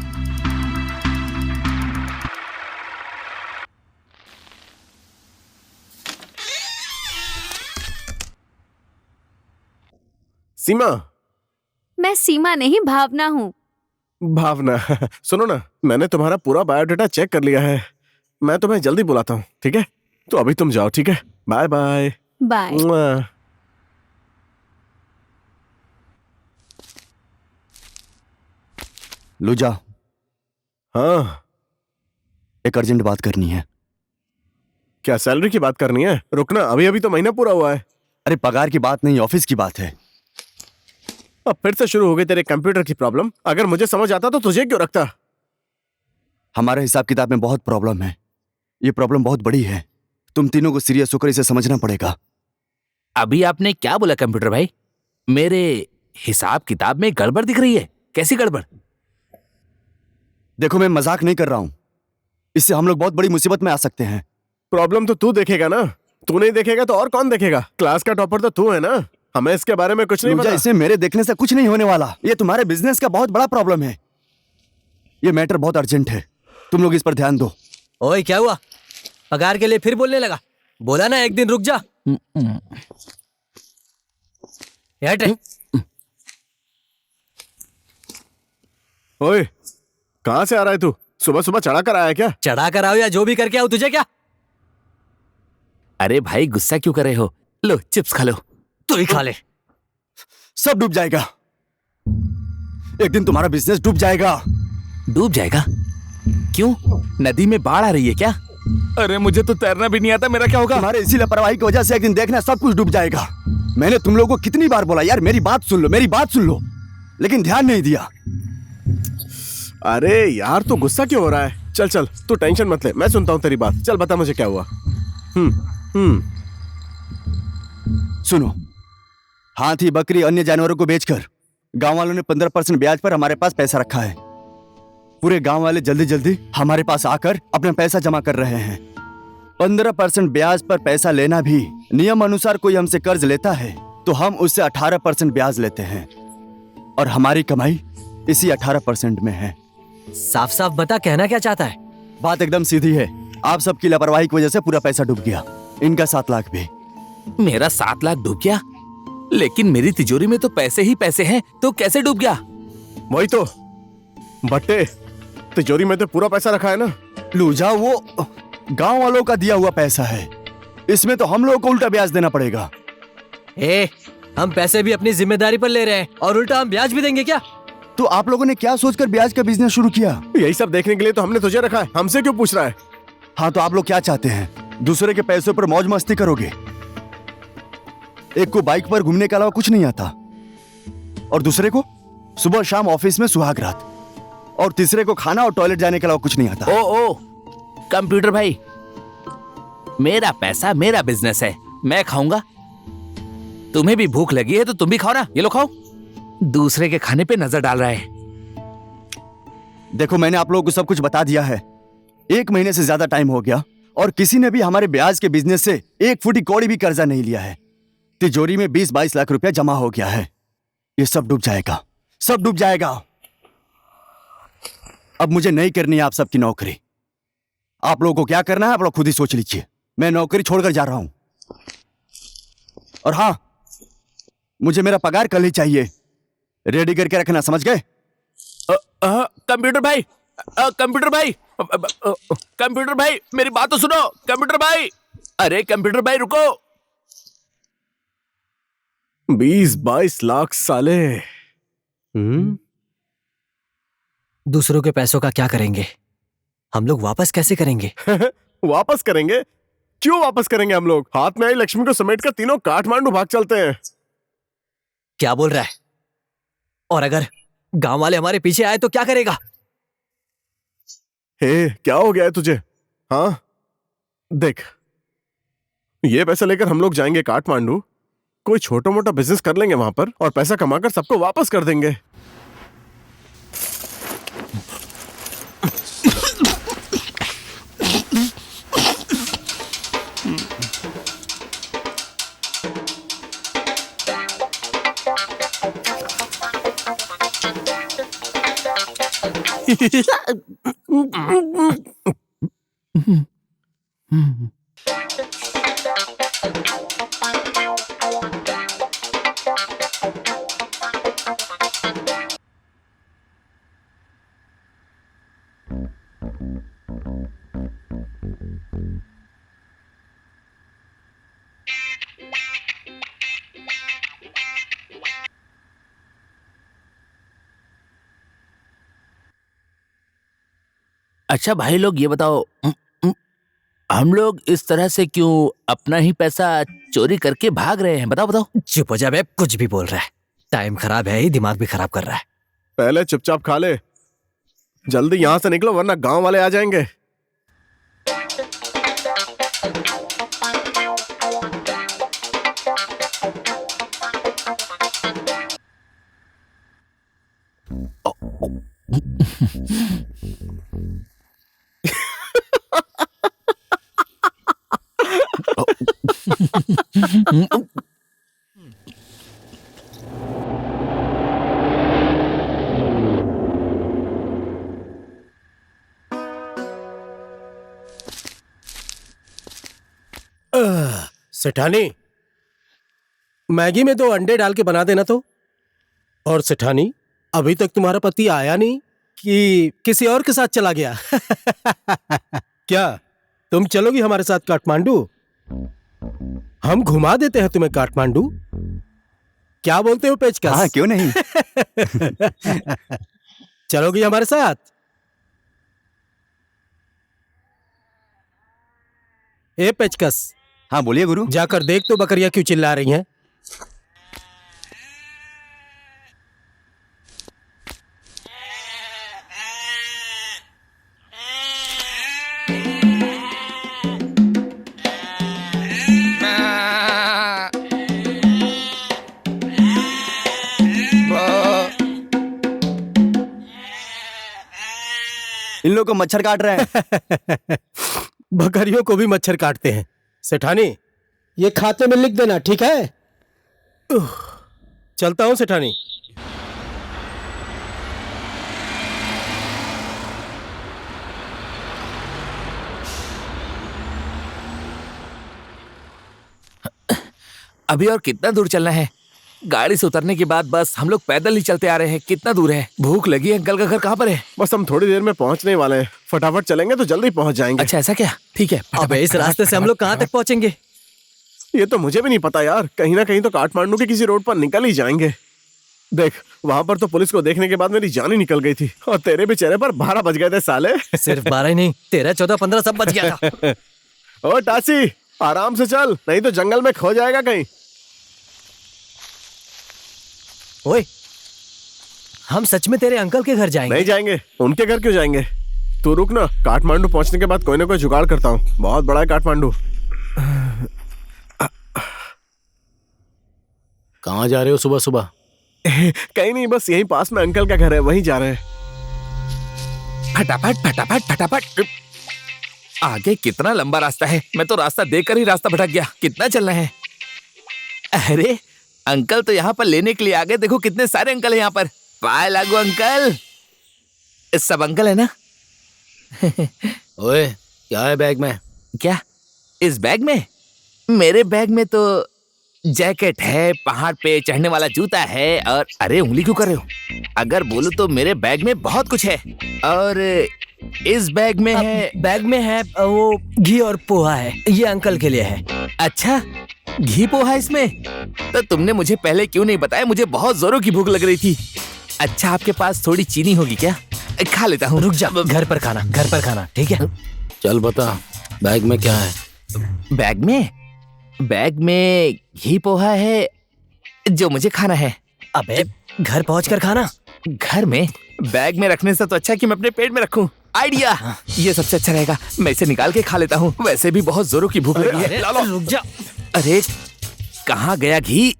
सीमा। मैं सीमा नहीं, भावना हूँ। भावना। सुनो ना, मैंने तुम्हारा पूरा बायोडाटा चेक कर लिया है। मैं तुम्हें जल्दी बुलाता हूँ, ठीक है? तो अभी तुम जाओ, ठीक है? Bye bye. बाय। लुजा, हाँ, एक अर्जेंट बात करनी है। क्या सैलरी की बात करनी है? रुकना, अभी अभी तो महीना पूरा हुआ है। अरे पगार की बात नहीं, ऑफिस की बात है। अब फिर से शुरू हो गई तेरे कंप्यूटर की प्रॉब्लम। अगर मुझे समझ आता तो तुझे क्यों रखता? हमारे हिसाब किताब में बहुत प्रॉब्लम है। ये प्रॉब्लम बहुत बड़ी है। तुम तीनों को सीरियस होकर इसे समझना पड़ेगा। अभी आपने क्या बोला कंप्यूटर भाई? मेरे हिसाब किताब में गड़बड़ दिख रही है। कैसी गड़बड़? देखो, मैं मजाक नहीं कर रहा हूं। इससे हम लोग बहुत बड़ी मुसीबत में आ सकते हैं। प्रॉब्लम तो तू देखेगा ना। तू नहीं देखेगा तो और कौन देखेगा? क्लास का टॉपर तो तू है ना। हमें इसके बारे में कुछ नहीं पता। इसे मेरे देखने से कुछ नहीं होने वाला। ये तुम्हारे बिजनेस का बहुत बड़ा प्रॉब्लम है। ये मैटर बहुत अर्जेंट है, तुम लोग इस पर ध्यान दो। ओए, क्या हुआ? पगार के लिए फिर बोलने लगा? बोला ना एक दिन रुक जा। यार ट्रे ओए, कहाँ से आ रहा है तू? सुबह सुबह चढ़ा कर आया क्या? चढ़ा कर आओ या जो भी करके आओ, तुझे क्या? अरे भाई गुस्सा क्यों कर रहे हो? लो चिप्स खा लो। तू ही खा ले। सब डूब जाएगा, एक दिन तुम्हारा बिजनेस डूब जाएगा। डूब जाएगा? क्यों? नदी में बाढ़ आ रही है क्या? अरे मुझे तो तैरना भी नहीं आता, मेरा क्या होगा? तुम्हारे इसी लापरवाही की वजह से एक दिन देखना सब कुछ डूब जाएगा। मैंने तुम लोगों को कितनी बार बोला यार, मेरी बात सुन लो, मेरी बात सुन लो, लेकिन ध्यान नहीं दिया। अरे यार, तू गुस्सा क्यों हो रहा है? चल चल, तू टेंशन मत ले, मैं सुनता हूँ तेरी बात। चल बता मुझे क्या हुआ। सुनो, हाथी, बकरी, अन्य जानवरों को बेचकर गांव वालों ने 15% ब्याज पर हमारे पास पैसा रखा है। पूरे गांव वाले जल्दी जल्दी हमारे पास आकर अपना पैसा जमा कर रहे हैं। 15% ब्याज पर पैसा लेना भी नियम अनुसार कोई हमसे कर्ज लेता है तो हम उससे 18% ब्याज लेते हैं, और हमारी कमाई इसी 18% में है। साफ साफ बता, कहना क्या चाहता है? बात एकदम सीधी है, आप सबकी लापरवाही की वजह से पूरा पैसा डूब गया, इनका 7 लाख भी। मेरा 7 लाख डूब गया? लेकिन मेरी तिजोरी में तो पैसे ही पैसे हैं, तो कैसे डूब गया? वही तो बट्टे, तिजोरी में तो पूरा पैसा रखा है ना। लूजा, वो गांव वालों का दिया हुआ पैसा है, इसमें तो हम लोगों को उल्टा ब्याज देना पड़ेगा। हम पैसे भी अपनी जिम्मेदारी पर ले रहे हैं और उल्टा हम ब्याज भी देंगे क्या? तो आप लोगों ने क्या सोचकर ब्याज का बिजनेस शुरू किया? यही सब देखने के लिए तो हमने तुझे रखा है, हमसे क्यों पूछ रहा है? हाँ, तो आप लोग क्या चाहते हैं? दूसरे के पैसों पर मौज मस्ती करोगे? एक को बाइक पर घूमने के अलावा कुछ नहीं आता, और दूसरे को सुबह शाम ऑफिस में सुहाग रात, और तीसरे को खाना और टॉयलेट जाने के अलावा कुछ नहीं आता। ओ कंप्यूटर भाई, मेरा पैसा मेरा बिजनेस है, मैं खाऊंगा। तुम्हें भी भूख लगी है तो तुम भी खाओ ना, ये लो खाओ। दूसरे के खाने पे नजर डाल रहा है। देखो, मैंने आप लोगों को सब कुछ बता दिया है। 1 महीने से ज्यादा टाइम हो गया और किसी ने भी हमारे ब्याज के बिजनेस से 1 फुटी कौड़ी भी कर्जा नहीं लिया है। तिजोरी में 20-22 लाख रुपया जमा हो गया है। ये सब डूब जाएगा, सब डूब जाएगा। अब मुझे नहीं करनी है आप सबकी नौकरी। आप लोगों को क्या करना है आप लोग खुद ही सोच लीजिए। मैं नौकरी छोड़कर जा रहा हूं, और हाँ, मुझे मेरा पगार कल ही चाहिए। रेडी करके रखना, समझ गए? कंप्यूटर भाई, कंप्यूटर भाई, कंप्यूटर भाई, मेरी बात तो सुनो। कंप्यूटर भाई, अरे कंप्यूटर भाई रुको। 20-22 लाख साले। दूसरों के पैसों का क्या करेंगे? हम लोग वापस कैसे करेंगे? वापस करेंगे? क्यों वापस करेंगे? हम लोग हाथ में आई लक्ष्मी को समेट कर तीनों काठमांडू भाग चलते हैं। क्या बोल रहा है? और अगर गांव वाले हमारे पीछे आए तो क्या करेगा? क्या हो गया है तुझे? हाँ देख, ये पैसा लेकर हम लोग जाएंगे काठमांडू, कोई छोटा मोटा बिजनेस कर लेंगे वहां पर, और पैसा कमाकर सबको वापस कर देंगे। अच्छा भाई लोग, ये बताओ, हम लोग इस तरह से क्यों अपना ही पैसा चोरी करके भाग रहे हैं? बताओ बताओ। चुप हो जा बे, कुछ भी बोल रहा है। टाइम खराब है ही, दिमाग भी खराब कर रहा है। पहले चुपचाप खा ले, जल्दी यहां से निकलो वरना गांव वाले आ जाएंगे। सेठानी, मैगी में 2 अंडे डाल के बना देना तो। और सेठानी, अभी तक तुम्हारा पति आया नहीं कि किसी और के साथ चला गया? क्या तुम चलोगी हमारे साथ काठमांडू? हम घुमा देते हैं तुम्हें काठमांडू। क्या बोलते हो पेचकस? हाँ, क्यों नहीं। चलोगी हमारे साथ? ए पेचकस, हाँ बोलिए गुरु। जाकर देख तो बकरियां क्यों चिल्ला रही हैं। इन लोगों को मच्छर काट रहे हैं। बकरियों को भी मच्छर काटते हैं। सेठानी, ये खाते में लिख देना, ठीक है? चलता हूं सेठानी। अभी और कितना दूर चलना है? गाड़ी से उतरने के बाद बस हम लोग पैदल ही चलते आ रहे हैं। कितना दूर है? भूख लगी है। अंकल का घर कहाँ पर है? बस हम थोड़ी देर में पहुंचने वाले हैं। फटाफट चलेंगे तो जल्दी पहुंच जाएंगे। अच्छा, ऐसा क्या? ठीक है। अबे इस रास्ते से हम लोग कहाँ तक पहुंचेंगे? ये तो मुझे भी नहीं पता यार। कहीं ना कहीं तो काठमांडू के किसी रोड पर निकल ही जाएंगे। देख, वहां पर तो पुलिस को देखने के बाद मेरी जान ही निकल गई थी, और तेरे भी चेहरे पर 12 बज गए थे साले। सिर्फ 12 ही नहीं, 13, 14, 15 सब बच गया था। ओ टासी, आराम से चल, नहीं तो जंगल में खो जाएगा कहीं। ओए, हम सच में तेरे अंकल के घर जाएंगे? नहीं जाएंगे। उनके घर क्यों जाएंगे? तू रुक ना, काठमांडू पहुंचने के बाद कोई ना कोई जुगाड़ करता हूँ। बहुत बड़ा है काठमांडू। कहाँ जा रहे हो सुबह सुबह? कहीं नहीं, बस यहीं पास में अंकल का घर है, वहीं जा रहे हैं। फटाफट फटाफट फटाफट। आगे कितना लंबा रास्ता है? मैं तो रास्ता देखकर ही रास्ता भटक गया। कितना चलना है? अरे अंकल तो यहाँ पर लेने के लिए आ गए। देखो कितने सारे अंकल है यहाँ पर। पाए लागू अंकल। इस सब अंकल है ना? ओए, क्या है बैग में? क्या इस बैग में? मेरे बैग में तो जैकेट है, पहाड़ पे चढ़ने वाला जूता है, और अरे उंगली क्यों कर रहे हो? अगर बोलूं तो मेरे बैग में बहुत कुछ है। और इस बैग में है, बैग में है वो घी और पोहा है। ये अंकल के लिए है। अच्छा, घी पोहा इसमें? तो तुमने मुझे पहले क्यों नहीं बताया? मुझे बहुत जोरों की भूख लग रही थी। अच्छा, आपके पास थोड़ी चीनी होगी क्या? खा लेता हूँ। रुक जा, घर पर खाना, घर पर खाना, ठीक है? चल बता, बैग में क्या है? बैग में घी पोहा है जो मुझे खाना है। अबे घर पहुंचकर खाना। घर में? बैग में रखने से तो अच्छा कि मैं अपने पेट में रखूं। आइडिया, ये सबसे अच्छा रहेगा। मैं इसे निकाल के खा लेता हूँ। वैसे भी बहुत जोरों की भूख लगी है। ला लो। रुक जा। अरे कहाँ गया घी?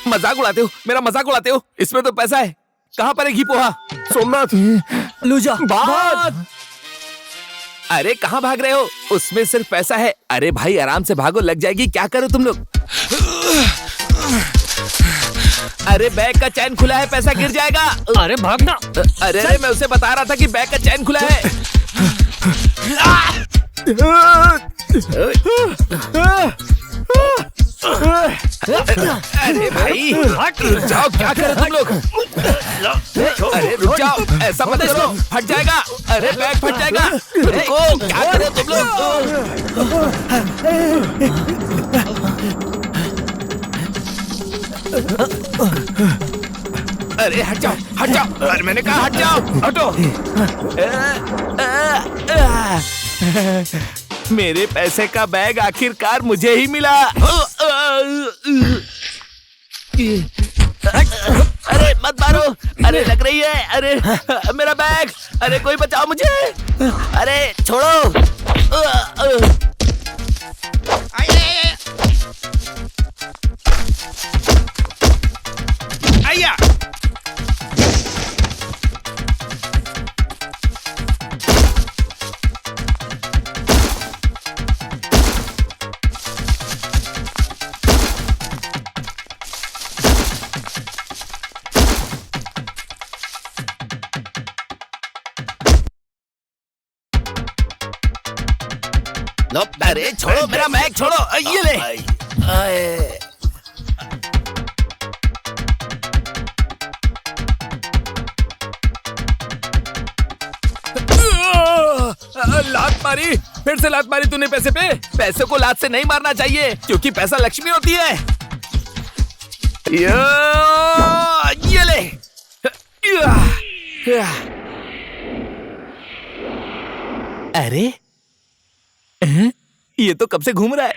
मजाक उड़ाते हो, मेरा मजाक उड़ाते हो। इसमें तो पैसा है। कहाँ पर है घी पोहा? सोमनाथ, लूजा भाग। अरे कहाँ भाग रहे हो? उसमें सिर्फ पैसा है। अरे भाई आराम से भागो, लग जाएगी। क्या करो तुम लोग? अरे बैग का चैन खुला है, पैसा गिर जाएगा। अरे भागना। अरे मैं उसे बता रहा था कि बैग का चैन खुला है। अरे भाई रुक जाओ, क्या कर रहे तुम लोग? अरे रुक जाओ, ऐसा मत करो, फट जाएगा। अरे बैग फट जाएगा। रुको, क्या कर रहे हो तुम लोग? अरे हट जाओ, हट जाओ। अरे मैंने कहा हट जाओ, हटो। मेरे पैसे का बैग आखिरकार मुझे ही मिला। अरे मत मारो। अरे लग रही है। अरे मेरा बैग। अरे कोई बचाओ मुझे। अरे छोड़ो। आया। लो, अरे छोड़ो मेरा बैग, छोड़ो, ये ले। आए। लात मारी, फिर से लात मारी तूने पैसे पे। पैसे को लात से नहीं मारना चाहिए, क्योंकि पैसा लक्ष्मी होती है। ये ले। अरे ये तो कब से घूम रहा है,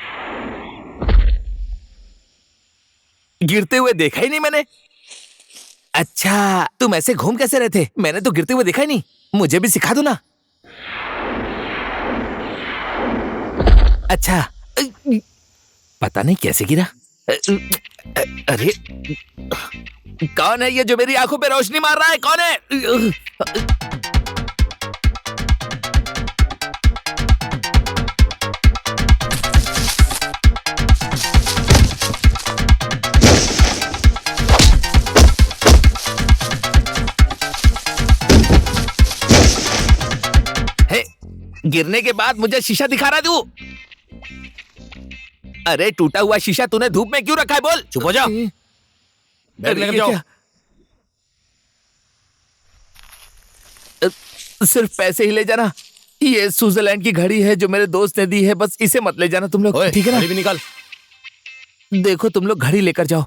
गिरते हुए देखा ही नहीं मैंने। अच्छा, तुम ऐसे घूम कैसे रहे थे? मैंने तो गिरते हुए देखा ही नहीं, मुझे भी सिखा दो ना। अच्छा, पता नहीं कैसे गिरा। अरे कौन है ये जो मेरी आंखों पे रोशनी मार रहा है? कौन है? गिरने के बाद मुझे शीशा दिखा रहा तू? अरे टूटा हुआ शीशा तूने धूप में क्यों रखा है? बोल। चुप हो जा, बैग लेकर जाओ। सिर्फ पैसे ही ले जाना। ये स्विट्जरलैंड की घड़ी है जो मेरे दोस्त ने दी है, बस इसे मत ले जाना तुम लोग, ठीक है ना? घड़ी भी निकाल। देखो तुम लोग घड़ी लेकर जाओ,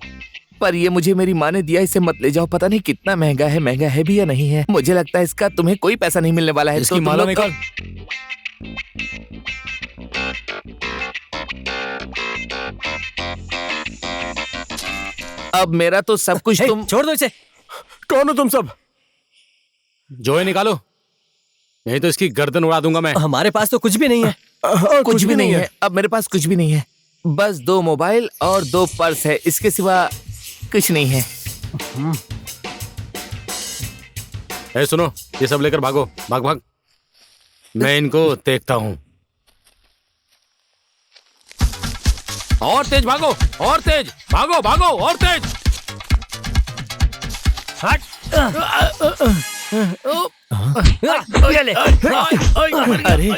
पर ये मुझे मेरी माँ ने दिया, इसे मत ले जाओ। पता नहीं कितना महंगा है भी या नहीं है। मुझे लगता है इसका तुम्हें कोई पैसा नहीं मिलने वाला है। इसकी माला निकाल। अब मेरा तो सब कुछ तुम छोड़ दो इसे। कौन हो तुम सब? जो है निकालो, नहीं तो इसकी गर्दन उड़ा दूंगा मैं। हमारे पास तो कुछ भी नहीं है। कुछ भी नहीं है। अब मेरे पास कुछ भी नहीं है, बस 2 मोबाइल और 2 पर्स है, इसके सिवा कुछ नहीं है। ए सुनो, ये सब लेकर भागो, भाग भाग। मैं इनको देखता हूं। और तेज भागो, और तेज भागो, भागो और तेज। हट। अरे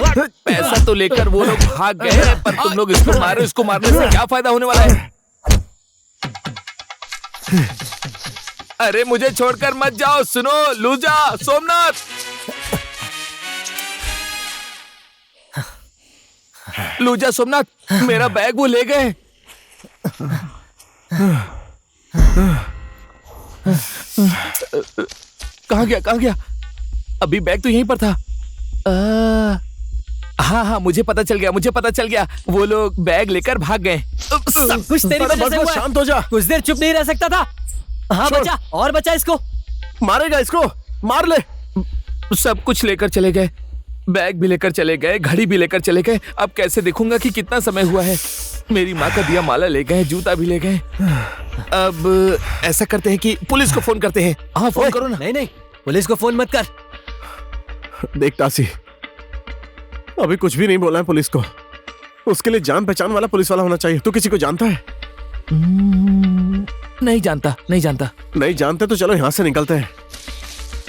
पैसा तो लेकर वो लोग भाग गए हैं, पर तुम लोग इसको मारो। इसको मारने से क्या फायदा होने वाला है? अरे मुझे छोड़कर मत जाओ। सुनो लूजा, सोमनाथ, लूजा, सोमनाथ, मेरा बैग वो ले गए। कहाँ गया, कहाँ गया? अभी बैग तो यहीं पर था। हाँ, मुझे पता चल गया, वो लोग बैग लेकर भाग गए। सब कुछ तेरी वजह से हुआ है। शांत हो जा। कुछ देर चुप नहीं रह सकता था। हाँ बचा, और बचा इसको। मारेगा इसको, मार ले। सब कुछ लेकर चले गए, बैग भी लेकर चले गए, घड़ी भी लेकर चले गए। अब कैसे देखूंगा कि कितना समय हुआ है? मेरी माँ का दिया माला ले गए, जूता भी ले गए। अब ऐसा करते हैं कि पुलिस को फोन करते हैं। हाँ फोन करो ना। नहीं, पुलिस को फोन मत कर। देख टासी, अभी कुछ भी नहीं बोला है पुलिस को। उसके लिए जान पहचान वाला पुलिस वाला होना चाहिए। तू किसी को जानता है? नहीं जानता। नहीं जानते तो चलो यहाँ से निकलते हैं।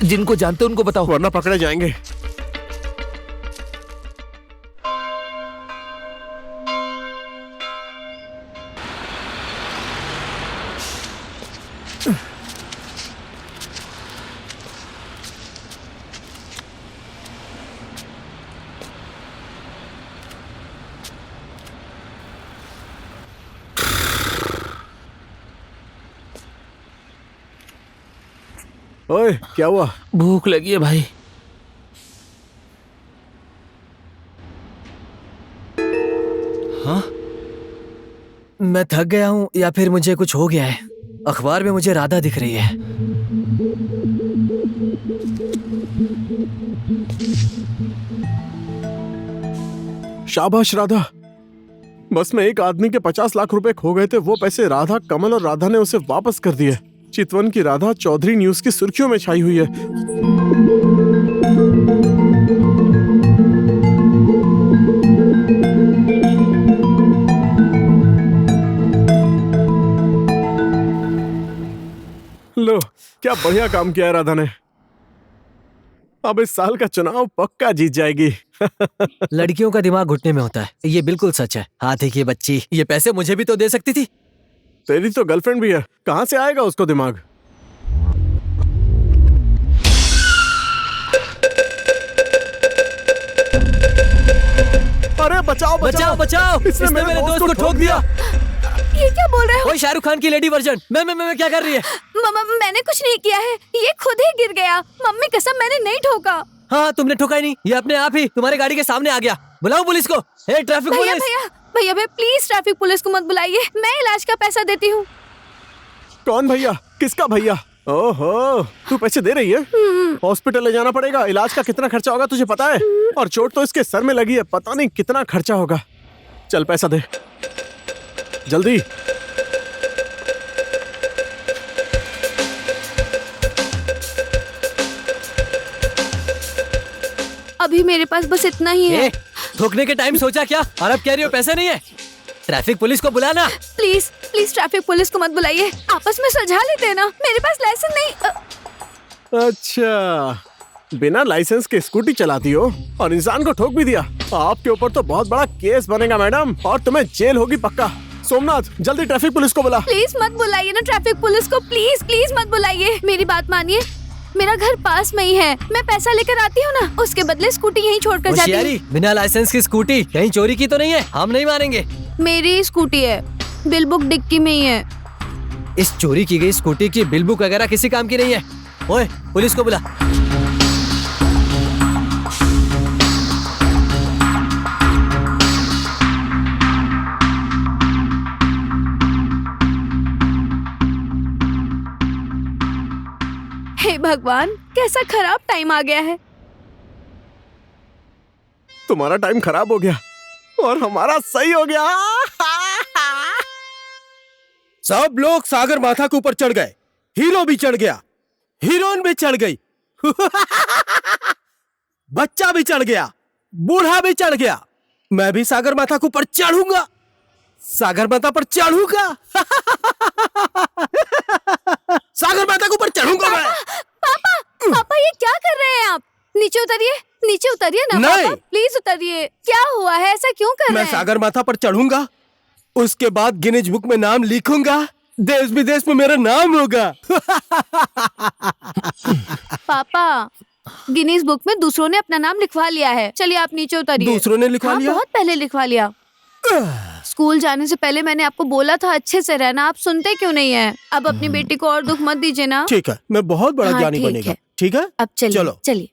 जिनको जानते उनको बताओ, वरना पकड़े जाएंगे। ओए, क्या हुआ? भूख लगी है भाई। हाँ? मैं थक गया हूँ या फिर मुझे कुछ हो गया है। अखबार में मुझे राधा दिख रही है। शाबाश राधा। बस में एक आदमी के 50 लाख रुपए खो गए थे। वो पैसे राधा, कमल और राधा ने उसे वापस कर दिए। चितवन की राधा चौधरी न्यूज की सुर्खियों में छाई हुई है। लो, क्या बढ़िया काम किया है राधा ने। अब इस साल का चुनाव पक्का जीत जाएगी। लड़कियों का दिमाग घुटने में होता है, ये बिल्कुल सच है। हाथी की बच्ची, ये पैसे मुझे भी तो दे सकती थी। तेरी तो गर्लफ्रेंड भी है, कहाँ से आएगा उसको दिमाग? अरे बचाओ बचाओ बचाओ, इसने मेरे दोस्त को ठोक दिया। ये क्या बोल रहे हो? ओए शाहरुख खान की लेडी वर्जन, मैं क्या कर रही है? मम्मा मैंने कुछ नहीं किया है, ये खुद ही गिर गया। मम्मी कसम मैंने नहीं ठोका। हाँ तुमने ठोका ही नहीं, ये अपने आप ही तुम्हारे गाड़ी के सामने आ गया। बुलाओ पुलिस को। हे ट्रैफिक भैया पुलिस। भैया भैया भैया प्लीज ट्रैफिक पुलिस को मत बुलाइए, मैं इलाज का पैसा देती हूँ। कौन भैया? किसका भैया? ओहो, तू पैसे दे रही है? हॉस्पिटल ले जाना पड़ेगा। इलाज का कितना खर्चा होगा तुझे पता है? और चोट तो इसके सर में लगी है, पता नहीं कितना खर्चा होगा। चल पैसा दे जल्दी। अभी मेरे पास बस इतना ही है। ठोकने के टाइम सोचा क्या? और अब कह रही हो पैसे नहीं है? ट्रैफिक पुलिस को बुलाना। प्लीज प्लीज ट्रैफिक पुलिस को मत बुलाइए, आपस में सुलझा लेते हैं ना। मेरे पास लाइसेंस नहीं। अच्छा, बिना लाइसेंस के स्कूटी चलाती हो और इंसान को ठोक भी दिया। आपके ऊपर तो बहुत बड़ा केस बनेगा मैडम, और तुम्हें जेल होगी पक्का। सोमनाथ जल्दी ट्रैफिक पुलिस को बुला। प्लीज मत बुलाइए ना ट्रैफिक पुलिस को, प्लीज प्लीज मत बुलाइए। मेरी बात मानिए, मेरा घर पास में ही है, मैं पैसा लेकर आती हूँ ना, उसके बदले स्कूटी यहीं छोड़कर जाती हूँ। बिना लाइसेंस की स्कूटी कहीं चोरी की तो नहीं है? हम नहीं मानेंगे। मेरी स्कूटी है, बिल बुक डिक्की में ही है। इस चोरी की गई स्कूटी की बिल बुक वगैरह किसी काम की नहीं है। ओए पुलिस को बुला। हे भगवान, कैसा खराब टाइम आ गया है। तुम्हारा टाइम खराब हो गया और हमारा सही हो गया। सब लोग सागर माथा के ऊपर चढ़ गए, हीरो भी चढ़ गया, हीरोइन भी चढ़ गई, बच्चा भी चढ़ गया, बूढ़ा भी चढ़ गया। मैं भी सागर माथा के ऊपर चढ़ूंगा, सागर माथा पर चढ़ूंगा। सागर माथा के ऊपर चढ़ूंगा मैं। पापा पापा ये क्या कर रहे हैं आप? नीचे उतरिए, नीचे उतरिए ना नहीं। पापा, प्लीज उतरिए। क्या हुआ है, ऐसा क्यों कर रहे मैं हैं? सागर माथा पर चढ़ूंगा, उसके बाद गिनीज बुक में नाम लिखूंगा, देश विदेश में मेरा नाम होगा। पापा गिनीज बुक में दूसरों ने अपना नाम लिखवा लिया है। चलिए आप नीचे उतरिए। दूसरों ने लिखवा लिया? बहुत पहले लिखवा लिया। स्कूल जाने से पहले मैंने आपको बोला था अच्छे से रहना, आप सुनते क्यों नहीं है? अब अपनी बेटी को और दुख मत दीजिए ना। ठीक है, मैं बहुत बड़ा हाँ, ज्ञानी ठीक बनेगा। है। ठीक है, अब चलिए चलो। चलिए।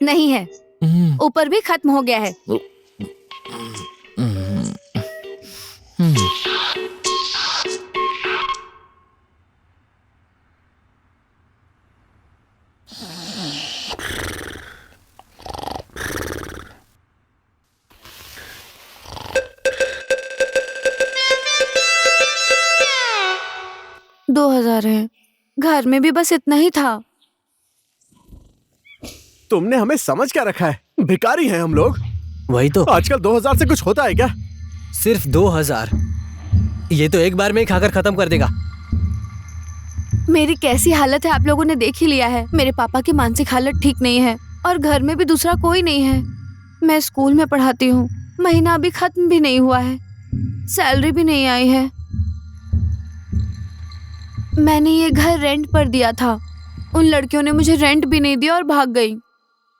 नहीं है, ऊपर भी खत्म हो गया है। $2000 है, घर में भी बस इतना ही था। तुमने हमें समझ क्या रखा है? भिखारी हैं हम लोग। वही तो, आजकल 2000 से कुछ होता है क्या? सिर्फ 2000, ये तो एक बार में ही खाकर खत्म कर देगा। मेरी कैसी हालत है आप लोगों ने देख ही लिया है। मेरे पापा की मानसिक हालत ठीक नहीं है और घर में भी दूसरा कोई नहीं है। मैं स्कूल में पढ़ाती हूँ, महीना अभी खत्म भी नहीं हुआ है, सैलरी भी नहीं आई है। मैंने ये घर रेंट पर दिया था, उन लड़कियों ने मुझे रेंट भी नहीं दिया और भाग गई।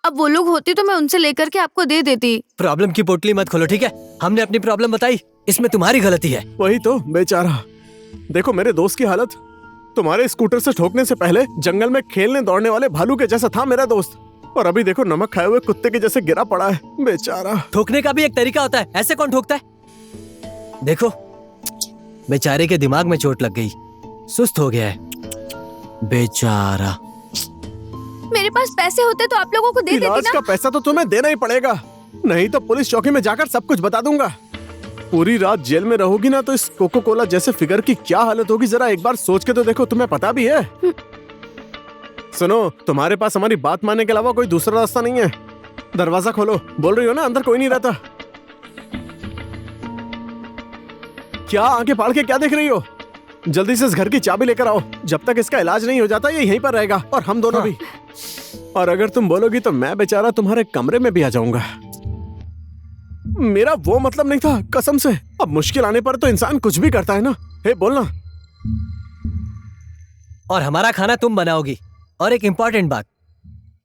अब वो लोग होती तो मैं उनसे लेकर के आपको दे देती। प्रॉब्लम की पोटली मत खोलो, ठीक है? हमने अपनी प्रॉब्लम बताई, इसमें तुम्हारी गलती है। वही तो, बेचारा। देखो मेरे दोस्त की हालत, तुम्हारे स्कूटर से ठोकने से पहले जंगल में खेलने दौड़ने वाले भालू के जैसा था मेरा दोस्त, और अभी देखो नमक खाए हुए कुत्ते के जैसे गिरा पड़ा है, बेचारा। ठोकने का भी एक तरीका होता है, ऐसे कौन ठोकता है? देखो बेचारे के दिमाग में चोट लग गई, सुस्त हो गया है बेचारा। मेरे पास पैसे होते तो आप लोगों को दे देती इलाज ना। का पैसा तो तुम्हें देना ही पड़ेगा, नहीं तो पुलिस चौकी में जाकर सब कुछ बता दूंगा। पूरी रात जेल में रहोगी ना तो इस कोको कोला जैसे फिगर की क्या हालत होगी, जरा एक बार सोच के तो देखो, तुम्हें पता भी है। सुनो, तुम्हारे पास हमारी बात मानने के अलावा कोई दूसरा रास्ता नहीं है। दरवाजा खोलो, बोल रही हो ना अंदर कोई नहीं रहता। क्या आंखें फाड़ के क्या देख रही हो? जल्दी से इस घर की चाबी लेकर आओ, जब तक इसका इलाज नहीं हो जाता ये यहीं पर रहेगा, और हम दोनों भी। और अगर तुम बोलोगी तो मैं बेचारा तुम्हारे कमरे में भी आ जाऊंगा। मेरा वो मतलब नहीं था, कसम से। अब मुश्किल आने पर तो इंसान कुछ भी करता है ना। हे बोलना। और हमारा खाना तुम बनाओगी। और एक इम्पोर्टेंट बात,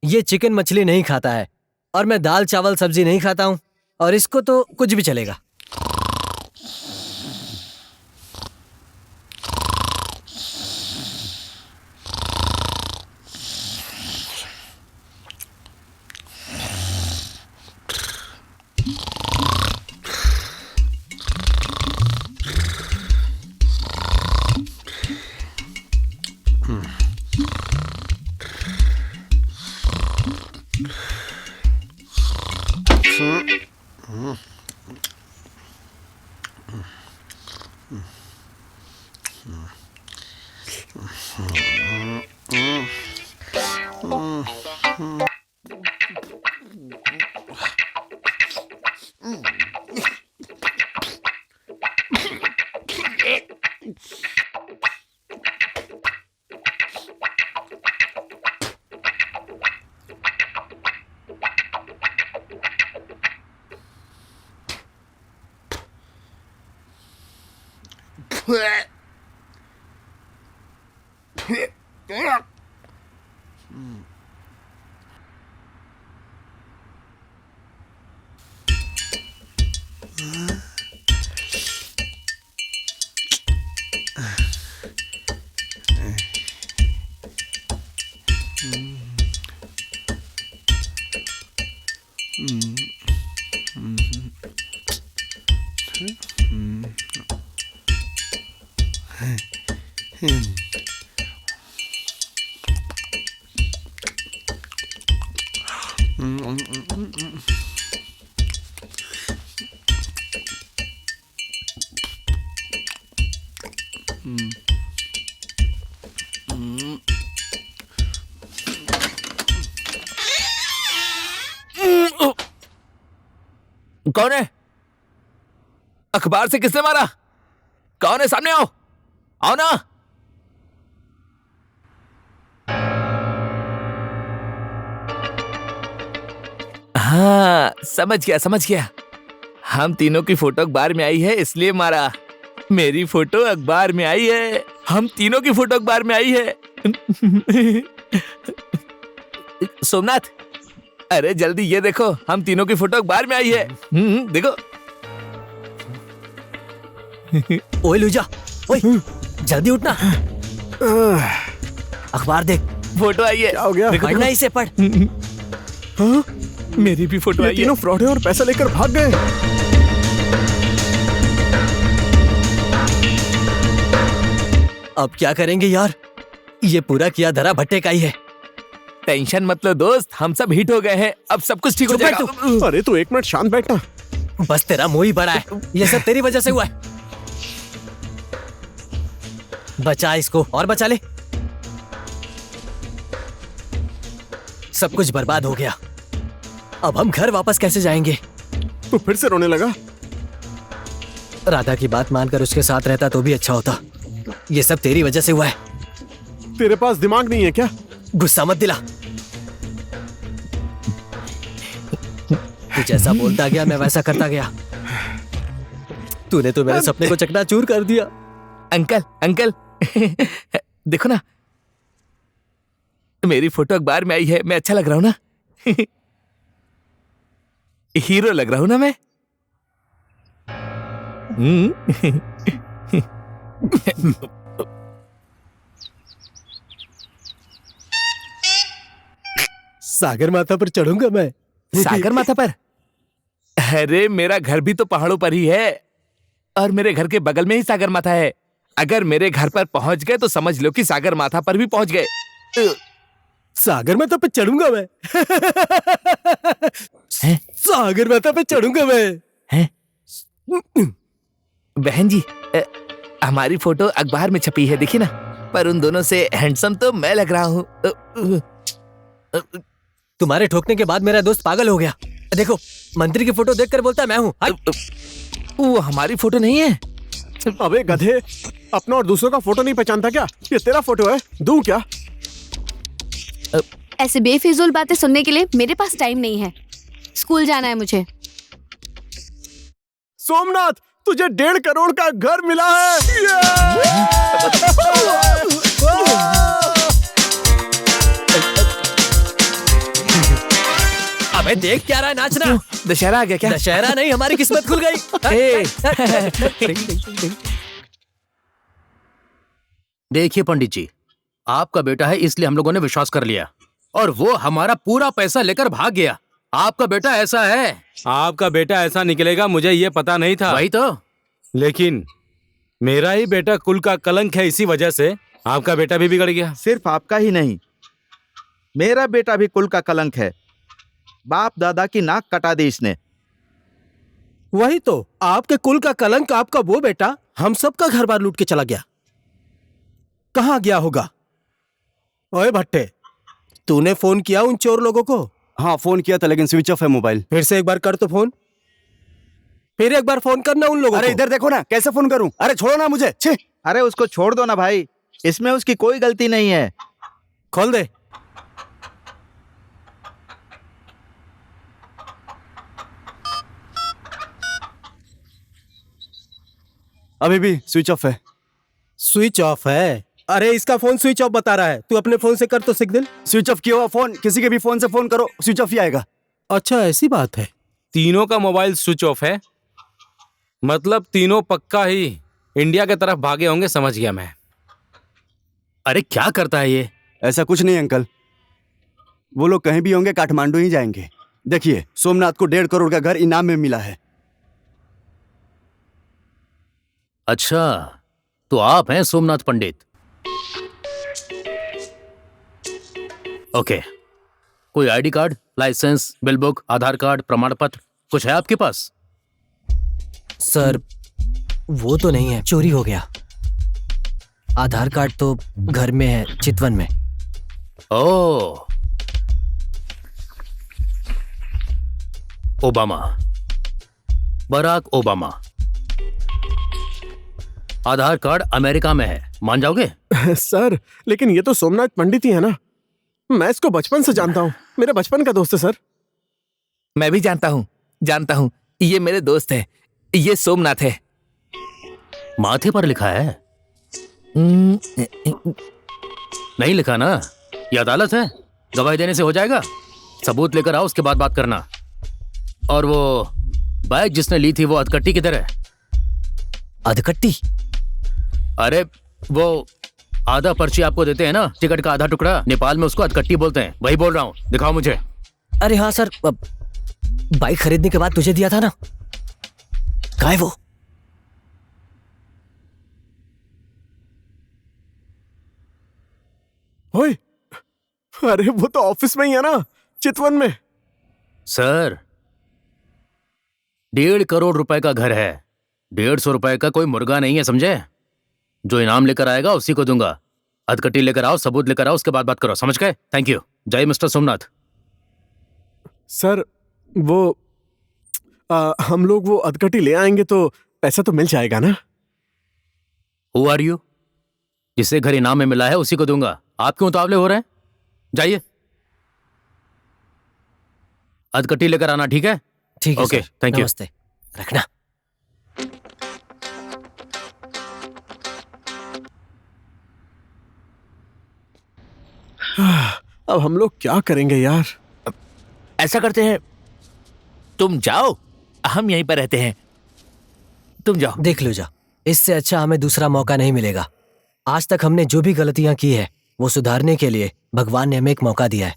ये चिकन मछली नहीं खाता है, और मैं दाल चावल सब्जी नहीं खाता हूँ, और इसको तो कुछ भी चलेगा। कौन है? अखबार से किसने मारा? कौन है? सामने आओ, आओ ना। हाँ, समझ गया। हम तीनों की फोटो अखबार में आई है इसलिए मारा। मेरी फोटो अखबार में आई है, हम तीनों की फोटो अखबार में आई है। सोमनाथ, अरे जल्दी ये देखो, हम तीनों की फोटो अखबार में आई है। देखो। ओए लूजा, ओए जल्दी उठना, अखबार देख, फोटो आई है। क्या हो गया? पढ़ना इसे, पढ़। हाँ? मेरी भी फोटो आई है। तीनों फ्रॉड हैं और पैसा लेकर भाग गए। अब क्या करेंगे यार? ये पूरा किया धरा भट्टे का ही है। टेंशन मत लो दोस्त, हम सब हिट हो गए हैं, अब सब कुछ ठीक हो जाएगा। अरे तू एक मिनट शांत बैठना। बस तेरा मुंह ही बड़ा है, ये सब तेरी वजह से हुआ है। बचा इसको और बचा ले। सब कुछ बर्बाद हो गया, अब हम घर वापस कैसे जाएंगे? तू फिर से रोने लगा? राधा की बात मानकर उसके साथ रहता तो भी अच्छा होता। ये सब तेरी वजह से हुआ है। तेरे पास दिमाग नहीं है क्या? गुस्सा मत दिला। तू जैसा बोलता गया मैं वैसा करता गया। तूने तो मेरे सपने को चकनाचूर कर दिया। अंकल अंकल देखो ना, मेरी फोटो अखबार में आई है। मैं अच्छा लग रहा हूं ना? हीरो लग रहा हूं ना मैं? सागर माथा पर चढ़ूंगा मैं। सागर माथा पर? अरे मेरा घर भी तो पहाड़ों पर ही है और मेरे घर के बगल में ही सागर माथा है। अगर मेरे घर पर पहुंच गए तो समझ लो कि सागर माथा पर भी पहुंच गए। सागर माथा पे चढ़ूंगा मैं। सागर माथा पे चढ़ूंगा मैं। बहन जी, हमारी फोटो अखबार में छपी है, देखिए ना। पर उन दोनों से हैंडसम तो मैं लग रहा हूँ। तुम्हारे ठोकने के बाद मेरा दोस्त पागल हो गया। देखो, मंत्री की फोटो देखकर बोलता मैं हूँ। वो हमारी फोटो नहीं है। अबे गधे, अपना और दूसरों का फोटो नहीं पहचानता क्या? ये तेरा फोटो है, दूं क्या? ऐसे बेफिजूल बातें सुनने के लिए मेरे पास टाइम नहीं है। स्कूल जाना है मुझे। सोमनाथ, तुझे 1.5 करोड़ का घर मिला है। अबे देख क्या रहा है, नाचना। दशहरा आ गया क्या? दशहरा नहीं, हमारी किस्मत खुल गई। देखिए पंडित जी, आपका बेटा है इसलिए हम लोगों ने विश्वास कर लिया, और वो हमारा पूरा पैसा लेकर भाग गया। आपका बेटा ऐसा है। आपका बेटा ऐसा निकलेगा मुझे ये पता नहीं था। वही तो। लेकिन मेरा ही बेटा कुल का कलंक है, इसी वजह से आपका बेटा भी बिगड़ गया। सिर्फ आपका ही नहीं, मेरा बेटा भी कुल का कलंक है। बाप दादा की नाक कटा दी इसने। वही तो, आपके कुल का कलंक आपका वो बेटा हम सबका घर बार लूट के चला गया। कहां गया होगा? ओए भट्टे, तूने फोन किया उन चोर लोगों को? हाँ फोन किया था लेकिन स्विच ऑफ है मोबाइल। फिर से एक बार कर तो फोन। फिर एक बार फोन करना उन लोगों अरे को। इधर देखो ना, कैसे फोन करूं? अरे छोड़ो ना मुझे। छे। अरे उसको छोड़ दो ना भाई, इसमें उसकी कोई गलती नहीं है। खोल दे। अभी भी स्विच ऑफ है। स्विच ऑफ है? अरे इसका फोन स्विच ऑफ बता रहा है, तू अपने फोन से कर तो सिग्नल। स्विच ऑफ किया हुआ फोन किसी के भी फोन से फोन करो, स्विच ऑफ ही आएगा। अच्छा ऐसी बात है। तीनों का मोबाइल स्विच ऑफ है, मतलब तीनों पक्का ही इंडिया की तरफ भागे होंगे, समझ गया मैं। अरे क्या करता है ये? ऐसा कुछ नहीं अंकल, वो लोग कहीं भी होंगे, काठमांडू ही जाएंगे। देखिए सोमनाथ को 1.5 करोड़ का घर इनाम में मिला है। अच्छा, तो आप हैं सोमनाथ पंडित। ओके, कोई ID card, license, bill book, Aadhaar card, प्रमाण पत्र कुछ है आपके पास? सर वो तो नहीं है, चोरी हो गया। आधार कार्ड तो घर में है, चितवन में। ओह, ओबामा, बराक ओबामा। आधार कार्ड अमेरिका में है, मान जाओगे? सर लेकिन ये तो सोमनाथ पंडित ही है ना, मैं इसको बचपन से जानता हूँ, मेरे बचपन का दोस्त है सर। मैं भी जानता हूँ, ये मेरे दोस्त है, ये सोमनाथ है। माथे पर लिखा है? नहीं लिखा ना? ये अदालत है, गवाही देने से हो जाएगा। सबूत लेकर आओ, उसके बाद बात करना। और वो बाइक जिसने ली थी वो अधकट्टी किधर है? अधकट्टी? अरे वो आधा पर्ची आपको देते हैं ना, टिकट का आधा टुकड़ा, नेपाल में उसको अधकट्टी बोलते हैं, वही बोल रहा हूँ, दिखाओ मुझे। अरे हाँ सर, बाइक खरीदने के बाद तुझे दिया था ना, कहाँ है वो? ओए, अरे वो तो ऑफिस में ही है ना, चितवन में। सर 1.5 करोड़ रुपए का घर है, 150 रुपए का कोई मुर्गा नहीं है, समझे? जो इनाम लेकर आएगा उसी को दूंगा। अधकट्टी लेकर आओ, सबूत लेकर आओ, उसके बाद बात करो, समझ गए? Thank you. जय मिस्टर सोमनाथ। सर वो हम लोग वो अधकटी ले आएंगे तो पैसा तो मिल जाएगा ना? Who are you? जिसे घर इनाम में मिला है उसी को दूंगा। आप क्यों उतावले हो रहे हैं? जाइए, अधकट्टी लेकर आना, ठीक है? ठीक है ओके, सर, थैंक यू। नमस्ते। रखना। अब हम लोग क्या करेंगे यार? ऐसा करते हैं, तुम जाओ, हम यहीं पर रहते हैं। तुम जाओ। देख लो जा, इससे अच्छा हमें दूसरा मौका नहीं मिलेगा। आज तक हमने जो भी गलतियां की है वो सुधारने के लिए भगवान ने हमें एक मौका दिया है।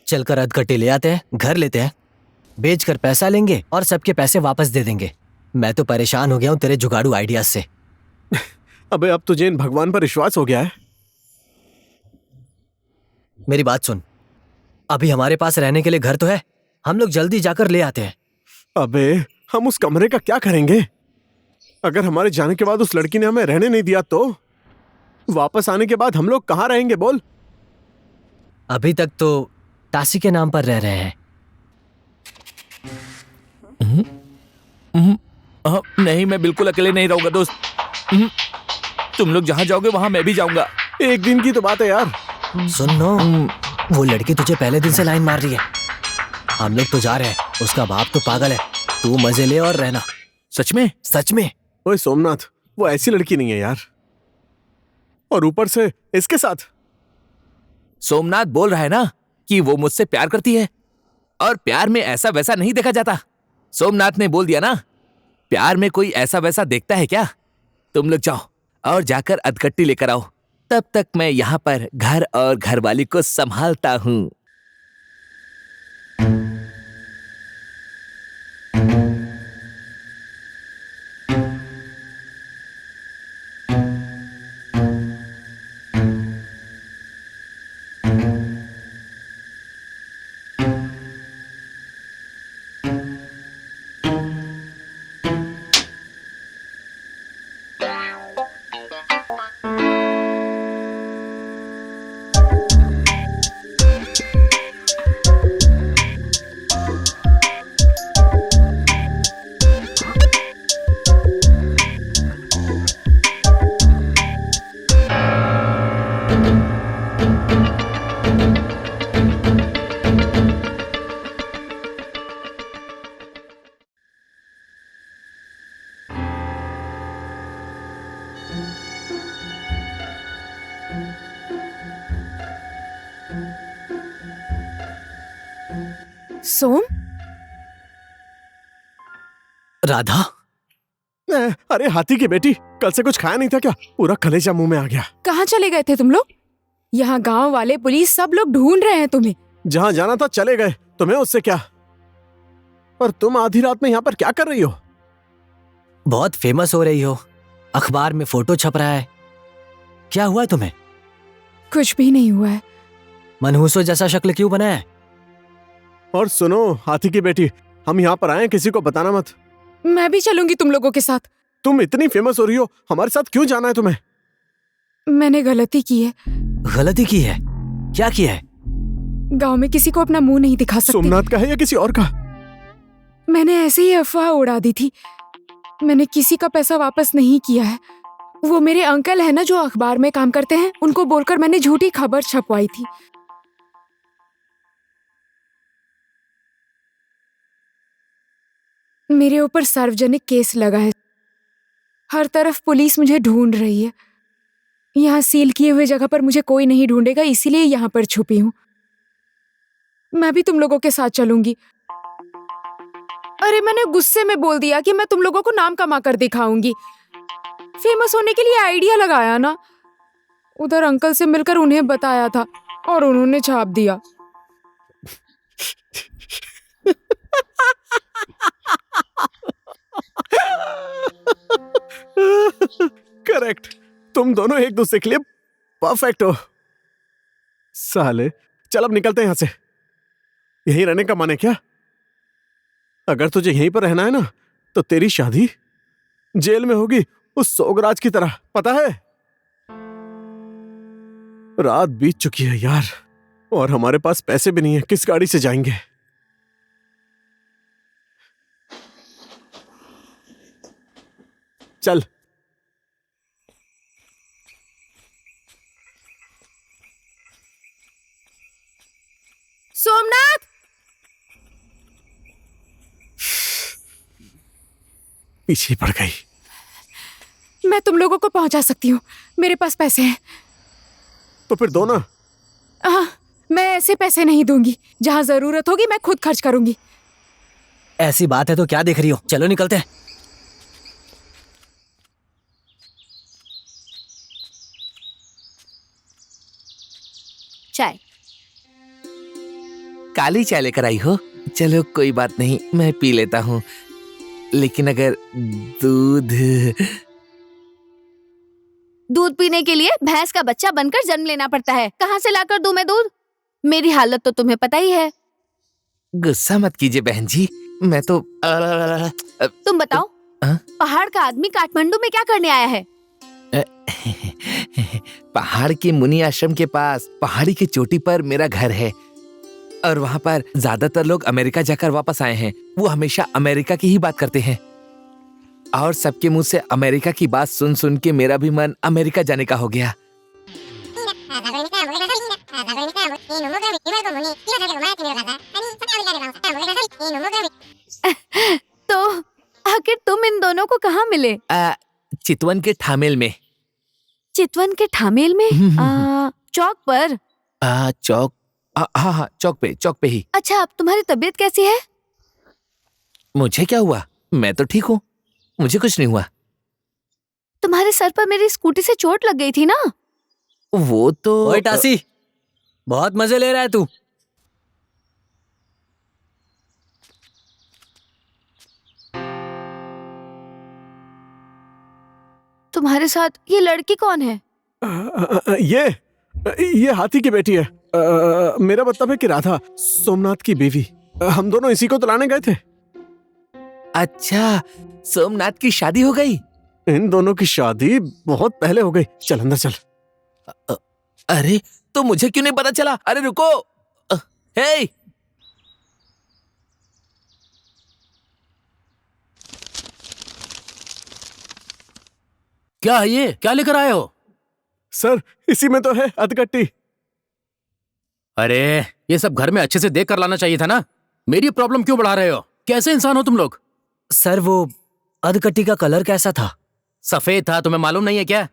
चलकर अधकट्टी ले आते हैं, घर लेते हैं, बेचकर पैसा लेंगे और सबके पैसे वापस दे देंगे। मैं तो परेशान हो गया हूँ तेरे जुगाड़ू आइडियाज से। अबे अब तुझे इन भगवान पर विश्वास हो गया है? मेरी बात सुन, अभी हमारे पास रहने के लिए घर तो है, हम लोग जल्दी जाकर ले आते हैं। अबे हम उस कमरे का क्या करेंगे? अगर हमारे जाने के बाद उस लड़की ने हमें रहने नहीं दिया तो वापस आने के बाद हम लोग कहाँ रहेंगे बोल? अभी तक तो तासी के नाम पर रह रहे हैं। नहीं, मैं बिल्कुल अकेले नहीं रहूंगा दोस्त। तुम लोग जहां जाओगे वहां मैं भी जाऊंगा। एक दिन की तो बात है यार। सुन नो, वो लड़की तुझे पहले दिन से लाइन मार रही है। हम लोग तो जा रहे हैं, उसका बाप तो पागल है। तू मजे ले और रहना। सच में? सच में। ओए सोमनाथ, वो ऐसी लड़की नहीं है यार, और ऊपर से इसके साथ। सोमनाथ बोल रहा है ना कि वो मुझसे प्यार करती है, और प्यार में ऐसा वैसा नहीं देखा जाता। सोमनाथ ने बोल दिया ना, प्यार में कोई ऐसा वैसा देखता है क्या? तुम लोग जाओ और जाकर अधकट्टी लेकर आओ, तब तक मैं यहाँ पर घर और घरवाली को संभालता हूँ। सोम, राधा, अरे हाथी की बेटी, कल से कुछ खाया नहीं था क्या? पूरा कलेजा मुंह में आ गया। कहाँ चले गए थे तुम लोग? यहाँ गांव वाले, पुलिस, सब लोग ढूंढ रहे हैं तुम्हें। जहां जाना था चले गए, तुम्हें उससे क्या? और तुम आधी रात में यहाँ पर क्या कर रही हो? बहुत फेमस हो रही हो, अखबार में फोटो छप रहा है। क्या हुआ है तुम्हें? कुछ भी नहीं हुआ है। मनहूसो जैसा शक्ल क्यों बनाया है? और सुनो हाथी की बेटी, हम यहाँ पर आए हैं, किसी को बताना मत। मैं भी चलूंगी तुम लोगों के साथ। तुम इतनी फेमस हो रही हो, हमारे साथ क्यों जाना है तुम्हें? मैंने गलती की है। गलती की है? क्या किया है? गांव में किसी को अपना मुंह नहीं दिखा सकती। सोमनाथ का है या किसी और का? मैंने ऐसे ही अफवाह उड़ा दी थी। मैंने किसी का पैसा वापस नहीं किया है। वो मेरे अंकल है ना जो अखबार में काम करते हैं, उनको बोलकर मैंने झूठी खबर छपवाई थी। मेरे ऊपर सार्वजनिक केस लगा है। हर तरफ पुलिस मुझे ढूंढ रही है। यहाँ सील किए हुए जगह पर मुझे कोई नहीं ढूंढेगा, इसीलिए यहाँ पर छुपी हूँ। मैं भी तुम लोगों के साथ चलूंगी। अरे मैंने गुस्से में बोल दिया कि मैं तुम लोगों को नाम कमा कर दिखाऊंगी। फेमस होने के लिए आइडिया लगाया ना। उधर अंकल से मिलकर उन्हें बताया था और उन्होंने छाप दिया। करेक्ट, तुम दोनों एक दूसरे के लिए परफेक्ट हो। साले, चल अब निकलते हैं यहाँ से। यहीं रहने का मन है क्या? अगर तुझे यहीं पर रहना है ना, तो तेरी शादी जेल में होगी, उस सोगराज की तरह, पता है? रात बीत चुकी है यार, और हमारे पास पैसे भी नहीं है। किस गाड़ी से जाएंगे? चल। सोमनाथ, पीछे पड़ गई। मैं तुम लोगों को पहुंचा सकती हूँ, मेरे पास पैसे हैं। तो फिर दो ना। मैं ऐसे पैसे नहीं दूंगी, जहां जरूरत होगी मैं खुद खर्च करूंगी। ऐसी बात है तो क्या देख रही हो, चलो निकलते हैं। चाय। काली चाय लेकर आई हो? चलो कोई बात नहीं, मैं पी लेता हूँ। लेकिन अगर दूध दूध पीने के लिए भैंस का बच्चा बनकर जन्म लेना पड़ता है। कहाँ से लाकर दूं मैं दूध? मेरी हालत तो तुम्हें पता ही है। गुस्सा मत कीजिए बहन जी, मैं तो तुम बताओ, पहाड़ का आदमी काठमांडू में क्या करने आया है? पहाड़ के मुनि आश्रम के पास पहाड़ी की चोटी पर मेरा घर है और वहाँ पर ज्यादातर लोग अमेरिका जाकर वापस आए हैं। वो हमेशा अमेरिका की ही बात करते हैं और सबके मुंह से अमेरिका की बात सुन सुन के मेरा भी मन अमेरिका जाने का हो गया। तो आखिर तुम इन दोनों को कहाँ मिले? चितवन के ठामेल में। चितवन के ठामेल में? चौक पर? चौक, हाँ, चौक पे ही। अच्छा, अब तुम्हारी तबीयत कैसी है? मुझे क्या हुआ, मैं तो ठीक हूँ, मुझे कुछ नहीं हुआ। तुम्हारे सर पर मेरी स्कूटी से चोट लग गई थी ना? वो तो ओए टासी, बहुत मजे ले रहा है तू। तुम्हारे साथ ये लड़की कौन है? ये हाथी की बेटी है। मेरा मतलब है कि राधा, सोमनाथ की बीवी। हम दोनों इसी को तो लाने गए थे। अच्छा, सोमनाथ की शादी हो गई? इन दोनों की शादी बहुत पहले हो गई। चल अंदर चल। अरे तो मुझे क्यों नहीं पता चला? अरे रुको, हे! क्या है ये, क्या लेकर आए हो? सर, इसी में तो है अधकट्टी। अरे ये सब घर में अच्छे से देख कर लाना चाहिए था ना। मेरी प्रॉब्लम क्यों बढ़ा रहे हो? कैसे इंसान हो तुम लोग? सर, वो अधकट्टी का कलर कैसा था? सफेद था, तुम्हें मालूम नहीं है क्या?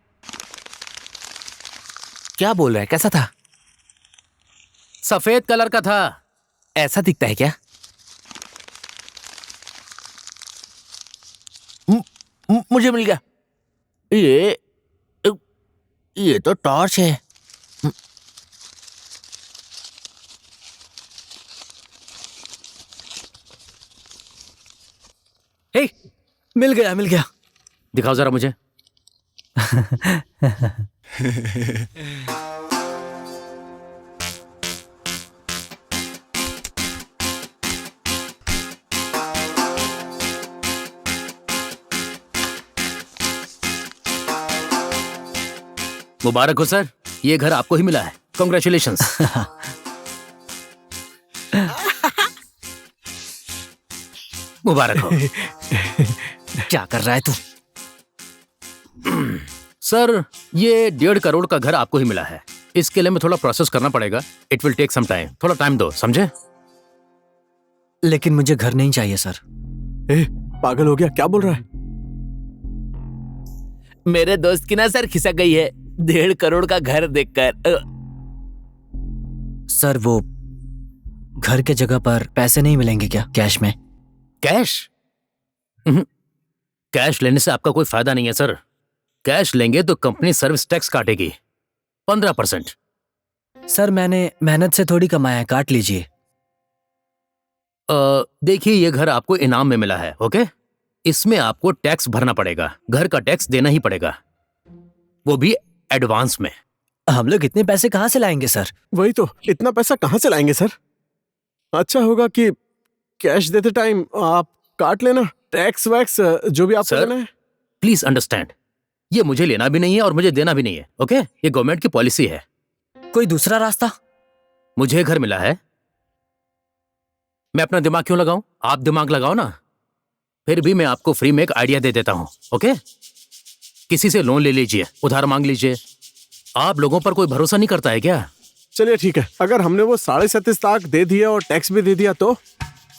क्या बोल रहा है, कैसा था? सफेद कलर का था। ऐसा दिखता है क्या? मुझे मिल गया। ये तो टॉर्च है। हे, मिल गया। दिखाओ जरा मुझे। मुबारक हो सर, ये घर आपको ही मिला है। कॉन्ग्रेचुलेशंस। मुबारक हो। क्या कर रहा है तू? सर, ये 1.5 करोड़ का घर आपको ही मिला है। इसके लिए मैं थोड़ा प्रोसेस करना पड़ेगा। It will take some time. थोड़ा टाइम दो, समझे? लेकिन मुझे घर नहीं चाहिए सर। पागल हो गया, क्या बोल रहा है? मेरे दोस्त की ना सर खिसक गई है 1.5 करोड़ का घर देखकर। सर, वो घर के जगह पर पैसे नहीं मिलेंगे क्या, कैश में? कैश? कैश लेने से आपका कोई फायदा नहीं है सर। कैश लेंगे तो कंपनी सर्विस टैक्स काटेगी 15%। सर, मैंने मेहनत से थोड़ी कमाया है, काट लीजिए। देखिए, ये घर आपको इनाम में मिला है, ओके? इसमें आपको टैक्स भरना पड़ेगा। घर का टैक्स देना ही पड़ेगा, वो भी एडवांस में। हम लोग इतने पैसे कहाँ से लाएंगे सर? वही तो, इतना पैसा कहाँ से लाएंगे सर? अच्छा होगा कि कैश देते टाइम आप काट लेना, टैक्स वैक्स जो भी आपको देना है। प्लीज अंडरस्टैंड, ये मुझे लेना भी नहीं है और मुझे देना भी नहीं है, ओके? ये गवर्नमेंट की पॉलिसी है। कोई दूसरा रास्ता? मुझे घर मिला है, मैं अपना दिमाग क्यों लगाऊं? आप दिमाग लगाओ ना। फिर भी मैं आपको फ्री में एक आइडिया दे देता हूं, ओके? किसी से लोन ले लीजिए, उधार मांग लीजिए। आप लोगों पर कोई भरोसा नहीं करता है क्या? चलिए ठीक है, अगर हमने वो 37.5 लाख दे दिया और टैक्स भी दे दिया तो?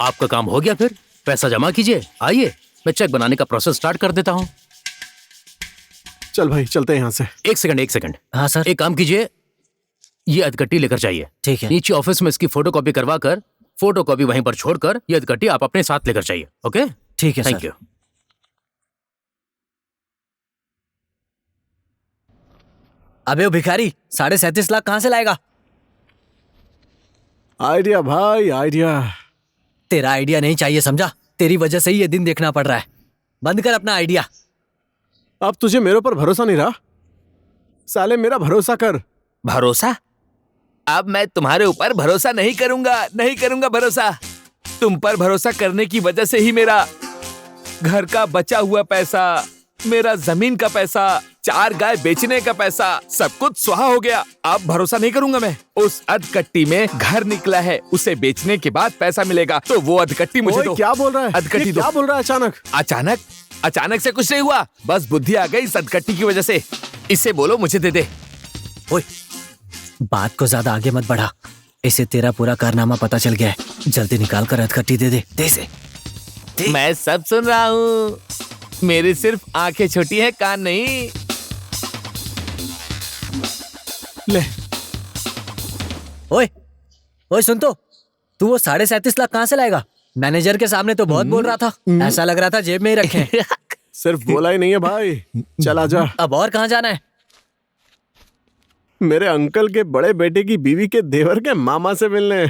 आपका काम हो गया। फिर पैसा जमा कीजिए। आइए, मैं चेक बनाने का प्रोसेस स्टार्ट कर देता हूँ। चल भाई, चलते हैं यहाँ से। एक सेकंड। हाँ सर। एक काम कीजिए, ये अधकट्टी लेकर जाइए। ठीक है। नीचे ऑफिस में इसकी फोटोकॉपी करवा कर, फोटोकॉपी वहीं पर छोड़कर ये अधकट्टी आप अपने साथ लेकर जाइए। ओके, ठीक है थैंक सर। यू। अबे ओ भिखारी, 37.5 लाख कहाँ से लाएगा? आइडिया भाई, आइडिया। तेरा आइडिया नहीं चाहिए, समझा? तेरी वजह से ही ये दिन देखना पड़ रहा है। बंद कर अपना आइडिया। अब तुझे मेरे ऊपर भरोसा नहीं रहा? साले मेरा भरोसा कर। भरोसा? अब मैं तुम्हारे ऊपर भरोसा नहीं करूंगा भरोसा। तुम पर भरोसा करने की वजह से ही मेरा घर का बचा हुआ पैसा, मेरा जमीन का पैसा, 4 गाय बेचने का पैसा, सब कुछ स्वाहा हो गया। अब भरोसा नहीं करूंगा मैं। उस अधकट्टी में घर निकला है, उसे बेचने के बाद पैसा मिलेगा, तो वो अधकट्टी मुझे दो। क्या बोल रहा है? अधकट्टी दो। क्या बोल रहा है? अचानक से कुछ नहीं हुआ, बस बुद्धि आ गई इस अधकट्टी की वजह से। इसे बोलो मुझे दे दे। ओए, बात को ज्यादा आगे मत बढ़ा। इसे तेरा पूरा कारनामा पता चल गया है। जल्दी निकाल कर अधकट्टी दे इसे। मैं सब सुन रहा हूँ। मेरी सिर्फ आंखें छोटी हैं, कान नहीं। ले। ओए सुन तो, तू वो 37.5 लाख कहाँ से लाएगा? मैनेजर के सामने तो बहुत बोल रहा था, ऐसा लग रहा था जेब में ही रखे। सिर्फ बोला ही नहीं है भाई। चल आजा। अब और कहाँ जाना है? मेरे अंकल के बड़े बेटे की बीवी के देवर के मामा से मिलने।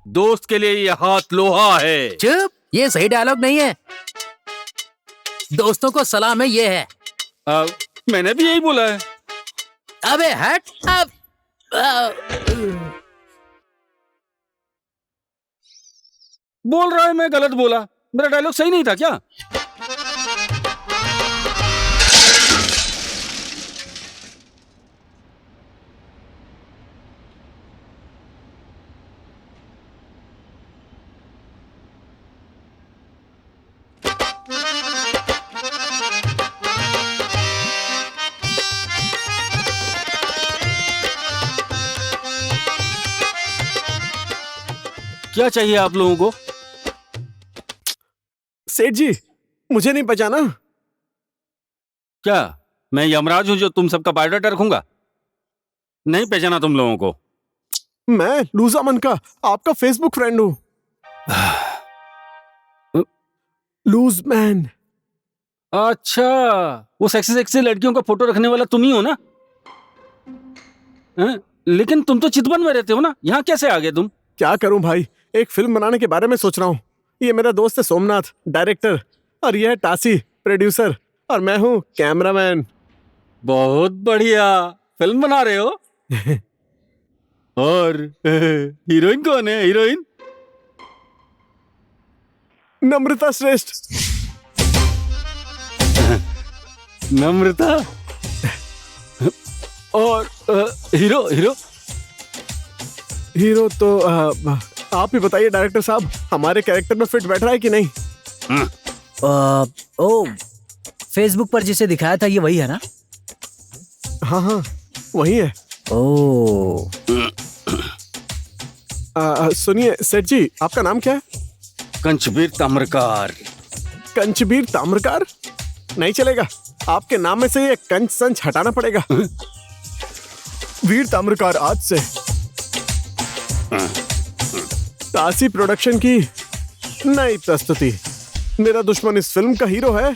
दोस्त के लिए ये हाथ लोहा है। चुप, ये सही डायलॉग नहीं है। दोस्तों को सलाम है, ये है। मैंने भी यही बोला है। अबे हट अब। बोल रहा है मैं गलत बोला। मेरा डायलॉग सही नहीं था क्या? क्या चाहिए आप लोगों को? सेठ जी, मुझे नहीं पहचाना? क्या मैं यमराज हूं जो तुम सबका बायोडाटा रखूंगा? नहीं पहचाना तुम लोगों को? मैं लूजा मन का आपका फेसबुक फ्रेंड हूँ। Loose man. अच्छा, वो सेक्सी सेक्सी लड़कियों का फोटो रखने वाला तुम ही हो ना? लेकिन तुम तो चितवन में रहते हो ना, यहाँ कैसे आ गए तुम? क्या करूं भाई, एक फिल्म बनाने के बारे में सोच रहा हूँ। ये मेरा दोस्त है सोमनाथ, डायरेक्टर, और ये है टासी, प्रोड्यूसर, और मैं हूँ कैमरामैन। बहुत बढ़िया, फिल्म बना रहे हो? और हीरोइन कौन है? हीरोइन नम्रता श्रेष्ठ। नम्रता। और हीरो हीरो हीरो तो आप ही बताइए डायरेक्टर साहब, हमारे कैरेक्टर में फिट बैठ रहा है कि नहीं? ओ, फेसबुक पर जिसे दिखाया था ये वही है ना? हाँ हाँ वही है। ओ, सुनिए सेठ जी, आपका नाम क्या है? कंचबीर ताम्रकार। कंचबीर ताम्रकार? नहीं चलेगा, आपके नाम में से ये कंच संच हटाना पड़ेगा। वीर ताम्रकार आज से। तासी प्रोडक्शन की नई प्रस्तुति। मेरा दुश्मन इस फिल्म का हीरो है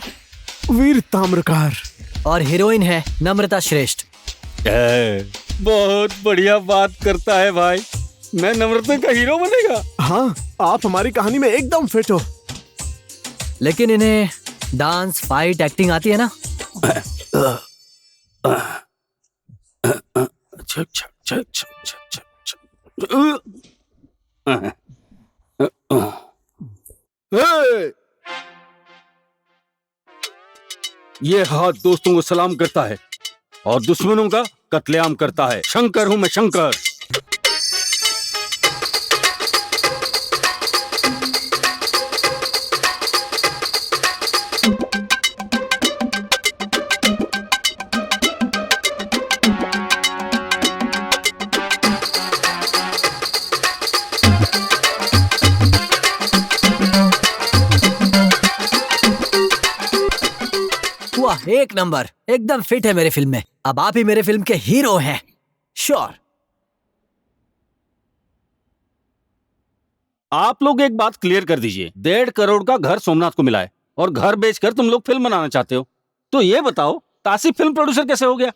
वीर ताम्रकार, और हीरोइन है नम्रता श्रेष्ठ। बहुत बढ़िया बात करता है भाई। मैं नम्रता का हीरो बनेगा? हाँ, आप हमारी कहानी में एकदम फिट हो। लेकिन इन्हें डांस, फाइट, एक्टिंग आती है ना? ये हाथ दोस्तों को सलाम करता है और दुश्मनों का कत्लेआम करता है। शंकर हूं मैं, शंकर। वाह, एक नंबर, एकदम फिट है मेरे फिल्म में। अब आप ही मेरे फिल्म के हीरो हैं, श्योर। आप लोग एक बात क्लियर कर दीजिए, 1.5 करोड़ का घर सोमनाथ को मिला है और घर बेचकर तुम लोग फिल्म बनाना चाहते हो। तो ये बताओ, तासी फिल्म प्रोड्यूसर कैसे हो गया?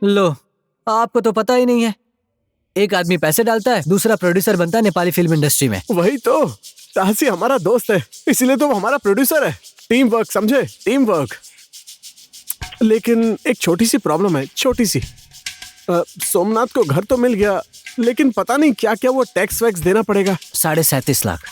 लो, आपको तो पता ही नहीं है। एक आदमी पैसे डालता है, दूसरा प्रोड्यूसर बनता है नेपाली फिल्म इंडस्ट्री में। वही तो, तासी हमारा दोस्त है, इसीलिए तो वो हमारा प्रोड्यूसर है। टीम वर्क, समझे? Team work. लेकिन एक छोटी सी प्रॉब्लम है, छोटी सी। सोमनाथ को घर तो मिल गया, लेकिन पता नहीं क्या क्या वो टैक्स वैक्स देना पड़ेगा। 37.5 लाख।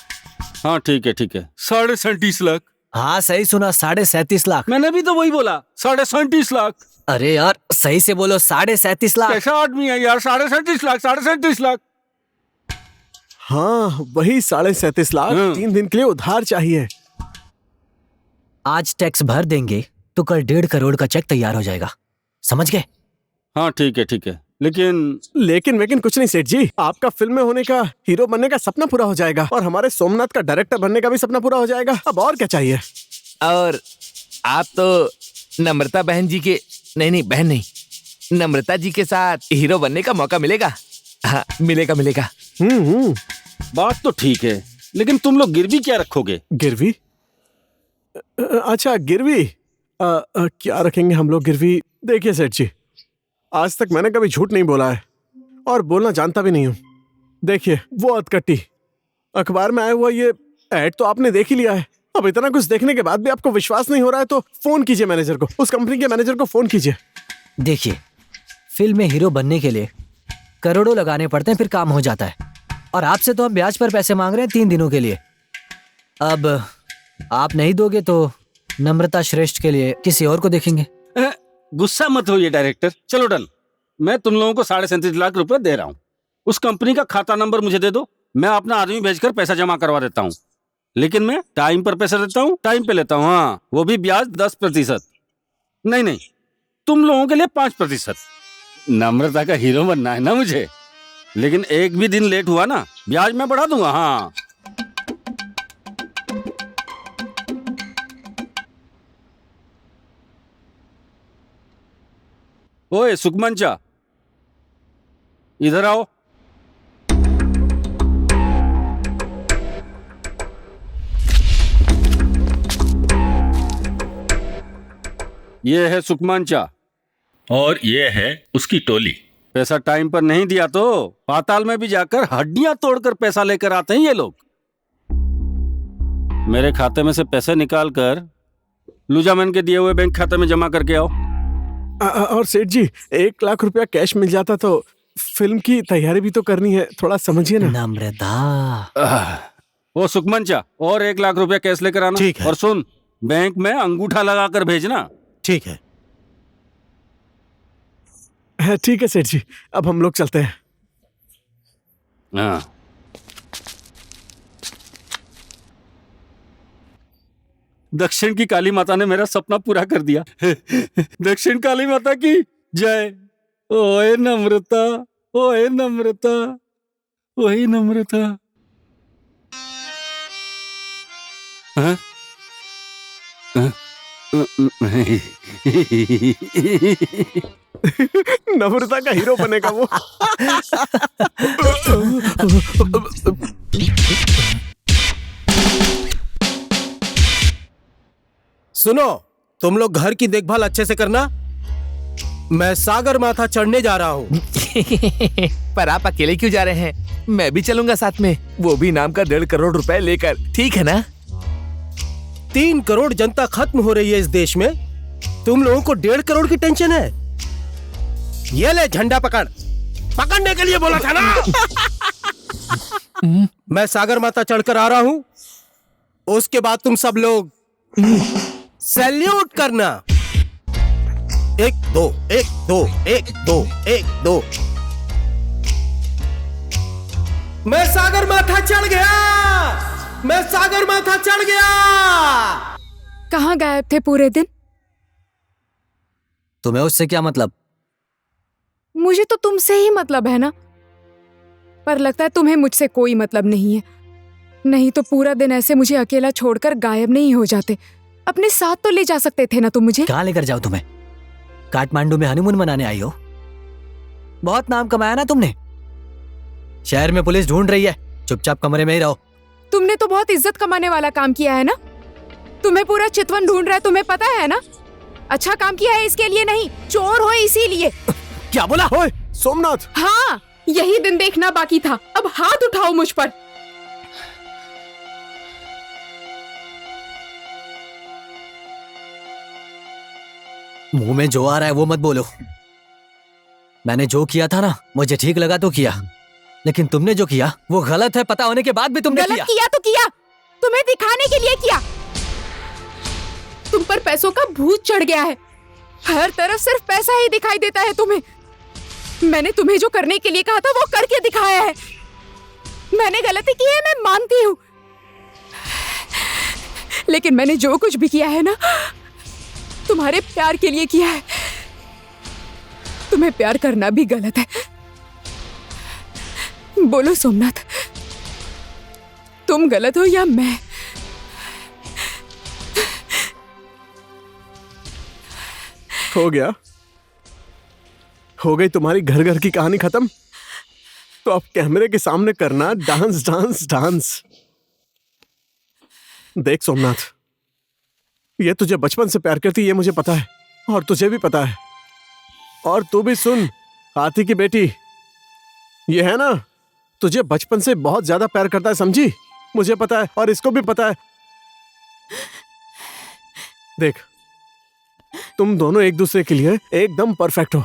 हाँ ठीक है ठीक है, 37.5 लाख। हाँ सही सुना, 37.5 लाख। मैंने भी तो वही बोला, 37.5 लाख। अरे यार सही से बोलो, 37.5 लाख। कैसा आदमी है यार, 37.5 लाख, 37.5 लाख। हाँ वही 37.5 लाख 3 दिन के लिए उधार चाहिए। आज टैक्स भर देंगे तो कल 1.5 करोड़ का चेक तैयार हो जाएगा, समझ गए? हाँ ठीक है, लेकिन कुछ नहीं सेठ जी, आपका फिल्म में होने का, हीरो बनने का सपना पूरा हो जाएगा और हमारे सोमनाथ का डायरेक्टर बनने का भी सपना पूरा हो जाएगा। अब और क्या चाहिए? और आप तो नम्रता बहन जी के, नहीं बहन नहीं, नम्रता जी के साथ हीरो बनने का मौका मिलेगा। हाँ मिलेगा। बात तो ठीक है, लेकिन तुम लोग गिरवी क्या रखोगे? गिरवी? अच्छा गिरवी, क्या रखेंगे हम लोग गिरवी? देखिए सेठ जी, आज तक मैंने कभी झूठ नहीं बोला है और बोलना जानता भी नहीं हूँ। देखिए वो अधकट्टी, अखबार में आया हुआ ये ऐड तो आपने देख ही लिया है। अब इतना कुछ देखने के बाद भी आपको विश्वास नहीं हो रहा है तो फोन कीजिए मैनेजर को, उस कंपनी के मैनेजर को फोन कीजिए। देखिए, फिल्म में हीरो बनने के लिए करोड़ों लगाने पड़ते हैं, फिर काम हो जाता है। और आपसे तो हम ब्याज पर पैसे मांग रहे हैं 3 दिनों के लिए। अब आप नहीं दोगे तो नम्रता श्रेष्ठ के लिए किसी और को देखेंगे। गुस्सा मत होइए डायरेक्टर, चलो डन। मैं तुम लोगों को 37.5 लाख रुपए दे रहा हूँ। उस कंपनी का खाता नंबर मुझे दे दो, मैं अपना आदमी भेजकर पैसा जमा करवा देता हूँ। लेकिन मैं टाइम पर पैसा देता हूँ, टाइम पे लेता हूँ। हाँ, वो भी ब्याज 10%। नहीं, तुम लोगों के लिए 5%। नम्रता का हीरो बनना है ना मुझे, लेकिन एक भी दिन लेट हुआ ना ब्याज मैं बढ़ा दूंगा। हाँ, ओए सुकमंचा, इधर आओ। ये है सुकमंचा और ये है उसकी टोली। पैसा टाइम पर नहीं दिया तो पाताल में भी जाकर हड्डियां तोड़कर पैसा लेकर आते हैं ये लोग। मेरे खाते में से पैसे निकालकर लुजामैन के दिए हुए बैंक खाते में जमा करके आओ। और सेठ जी 1 लाख रुपया कैश मिल जाता तो फिल्म की तैयारी भी तो करनी है, थोड़ा समझिए ना। नम्रता। वो सुकमंचा, और 1 लाख रुपया कैश लेकर आना। ठीक है। और सुन, बैंक में अंगूठा लगाकर भेजना। ठीक है। ठीक है सेठ जी, अब हम लोग चलते हैं। हाँ, दक्षिण की काली माता ने मेरा सपना पूरा कर दिया। दक्षिण काली माता की जय। ओए नम्रता, ओए नम्रता, ओए नम्रता। हाँ? हाँ? नम्रता का हीरो बनेगा वो। सुनो, तुम लोग घर की देखभाल अच्छे से करना। मैं सागर माथा चढ़ने जा रहा हूँ। पर आप अकेले क्यों जा रहे हैं? मैं भी चलूंगा साथ में, वो भी इनाम का 1.5 करोड़ रुपए लेकर, ठीक है ना? 3 करोड़ जनता खत्म हो रही है इस देश में, तुम लोगों को 1.5 करोड़ की टेंशन है? ये ले झंडा पकड़, पकड़ने के लिए बोला था ना। मैं सागर माता चढ़कर आ रहा हूं, उसके बाद तुम सब लोग सैल्यूट करना। 1 2 1 2 1 2 1 2। मैं सागर माथा चढ़ गया, मैं सागर माथा चढ़ गया। कहाँ गायब थे पूरे दिन? तुम्हें उससे क्या मतलब? मुझे तो तुमसे ही मतलब है ना, पर लगता है तुम्हें मुझसे कोई मतलब नहीं है। नहीं तो पूरा दिन ऐसे मुझे अकेला छोड़कर गायब नहीं हो जाते। अपने साथ तो ले जा सकते थे ना तुम मुझे। कहाँ लेकर जाओ तुम्हें? काठमांडू में हनीमून मनाने आई हो? बहुत नाम कमाया ना तुमने। शहर में पुलिस ढूंढ रही है, चुपचाप कमरे में ही रहो। तुमने तो बहुत इज्जत कमाने वाला काम किया है ना। तुम्हें पूरा चितवन ढूंढ रहा है, तुम्हें पता है ना। अच्छा काम किया है इसके लिए नहीं, चोर हो इसीलिए। क्या बोला? ओए सोमनाथ, हाँ, यही दिन देखना बाकी था। अब हाथ उठाओ मुझ पर। मुंह में जो आ रहा है वो मत बोलो। मैंने जो किया था ना, मुझे ठीक लगा तो किया, लेकिन तुमने जो किया वो गलत है, पता होने के बाद भी तुमने गलत किया तो किया, तुम्हें दिखाने के लिए किया। तुम पर पैसों का भूत चढ़ गया है, हर तरफ सिर्फ पैसा ही दिखाई देता है तुम्हें। मैंने तुम्हें जो करने के लिए कहा था वो करके दिखाया है। मैंने गलती की है, मैं मानती हूँ, लेकिन मैंने जो कुछ भी किया है ना, तुम्हारे प्यार के लिए किया है। तुम्हें प्यार करना भी गलत है। बोलो सोमनाथ, तुम गलत हो या मैं? हो गया, हो गई तुम्हारी घर घर की कहानी खत्म। तो अब कैमरे के सामने करना डांस डांस डांस। देख सोमनाथ, ये तुझे बचपन से प्यार करती, ये मुझे पता है, और तुझे भी पता है। और तू भी सुन, हाथी की बेटी, ये है ना, तुझे बचपन से बहुत ज्यादा प्यार करता है, समझी? मुझे पता है और इसको भी पता है। देख, तुम दोनों एक दूसरे के लिए एकदम परफेक्ट हो।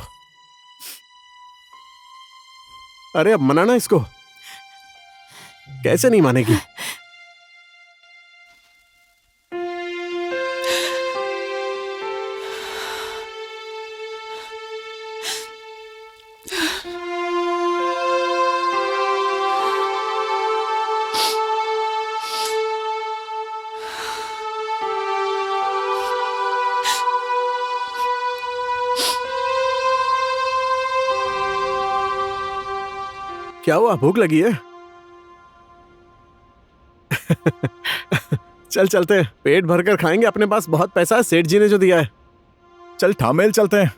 अरे अब मनाना इसको, कैसे नहीं मानेगी? क्या हुआ, भूख लगी है? चल चलते हैं, पेट भरकर खाएंगे, अपने पास बहुत पैसा है, सेठ जी ने जो दिया है। चल ठामेल चलते हैं।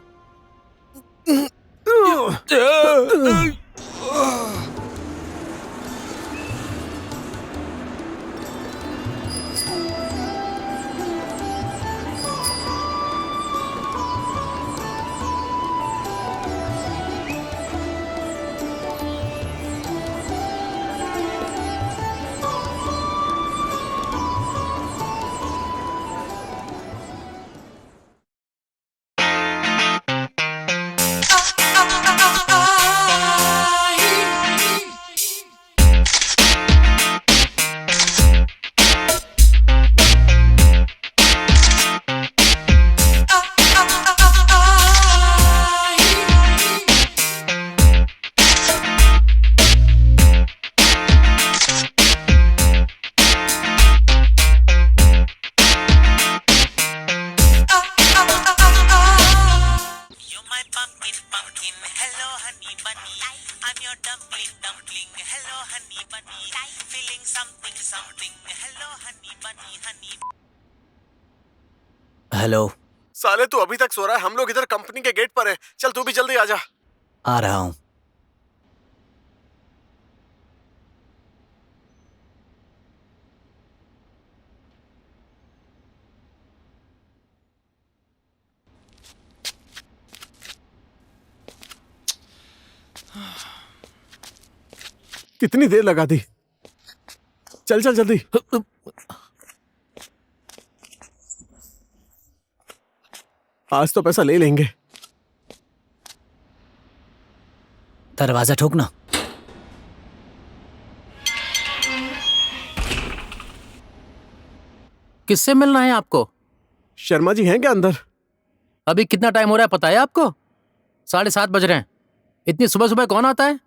हेलो। साले तू अभी तक सो रहा है, हम लोग इधर कंपनी के गेट पर हैं। चल तू भी जल्दी आ जा। आ रहा हूं। कितनी देर लगा दी। चल चल जल्दी। आज तो पैसा ले लेंगे। दरवाजा ठोकना। किससे मिलना है आपको? शर्मा जी हैं क्या अंदर? अभी कितना टाइम हो रहा है पता है आपको? 7:30 बज रहे हैं। इतनी सुबह सुबह कौन आता है?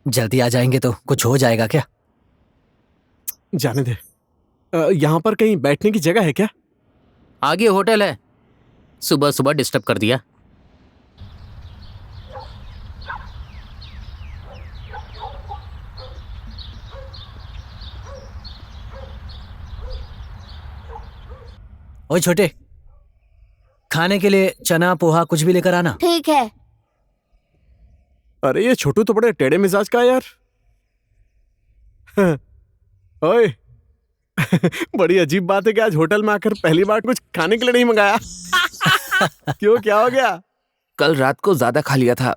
जल्दी आ जाएंगे तो कुछ हो जाएगा क्या? जाने दे। यहाँ पर कहीं बैठने की जगह है क्या? आगे होटल है। सुबह सुबह डिस्टर्ब कर दिया। ओए छोटे, खाने के लिए चना पोहा कुछ भी लेकर आना। ठीक है। अरे ये छोटू तो बड़े टेढ़े मिजाज का है यार। ओए बड़ी अजीब बात है कि आज होटल में आकर पहली बार कुछ खाने के लिए नहीं मंगाया। क्यों, क्या हो गया? कल रात को ज्यादा खा लिया था,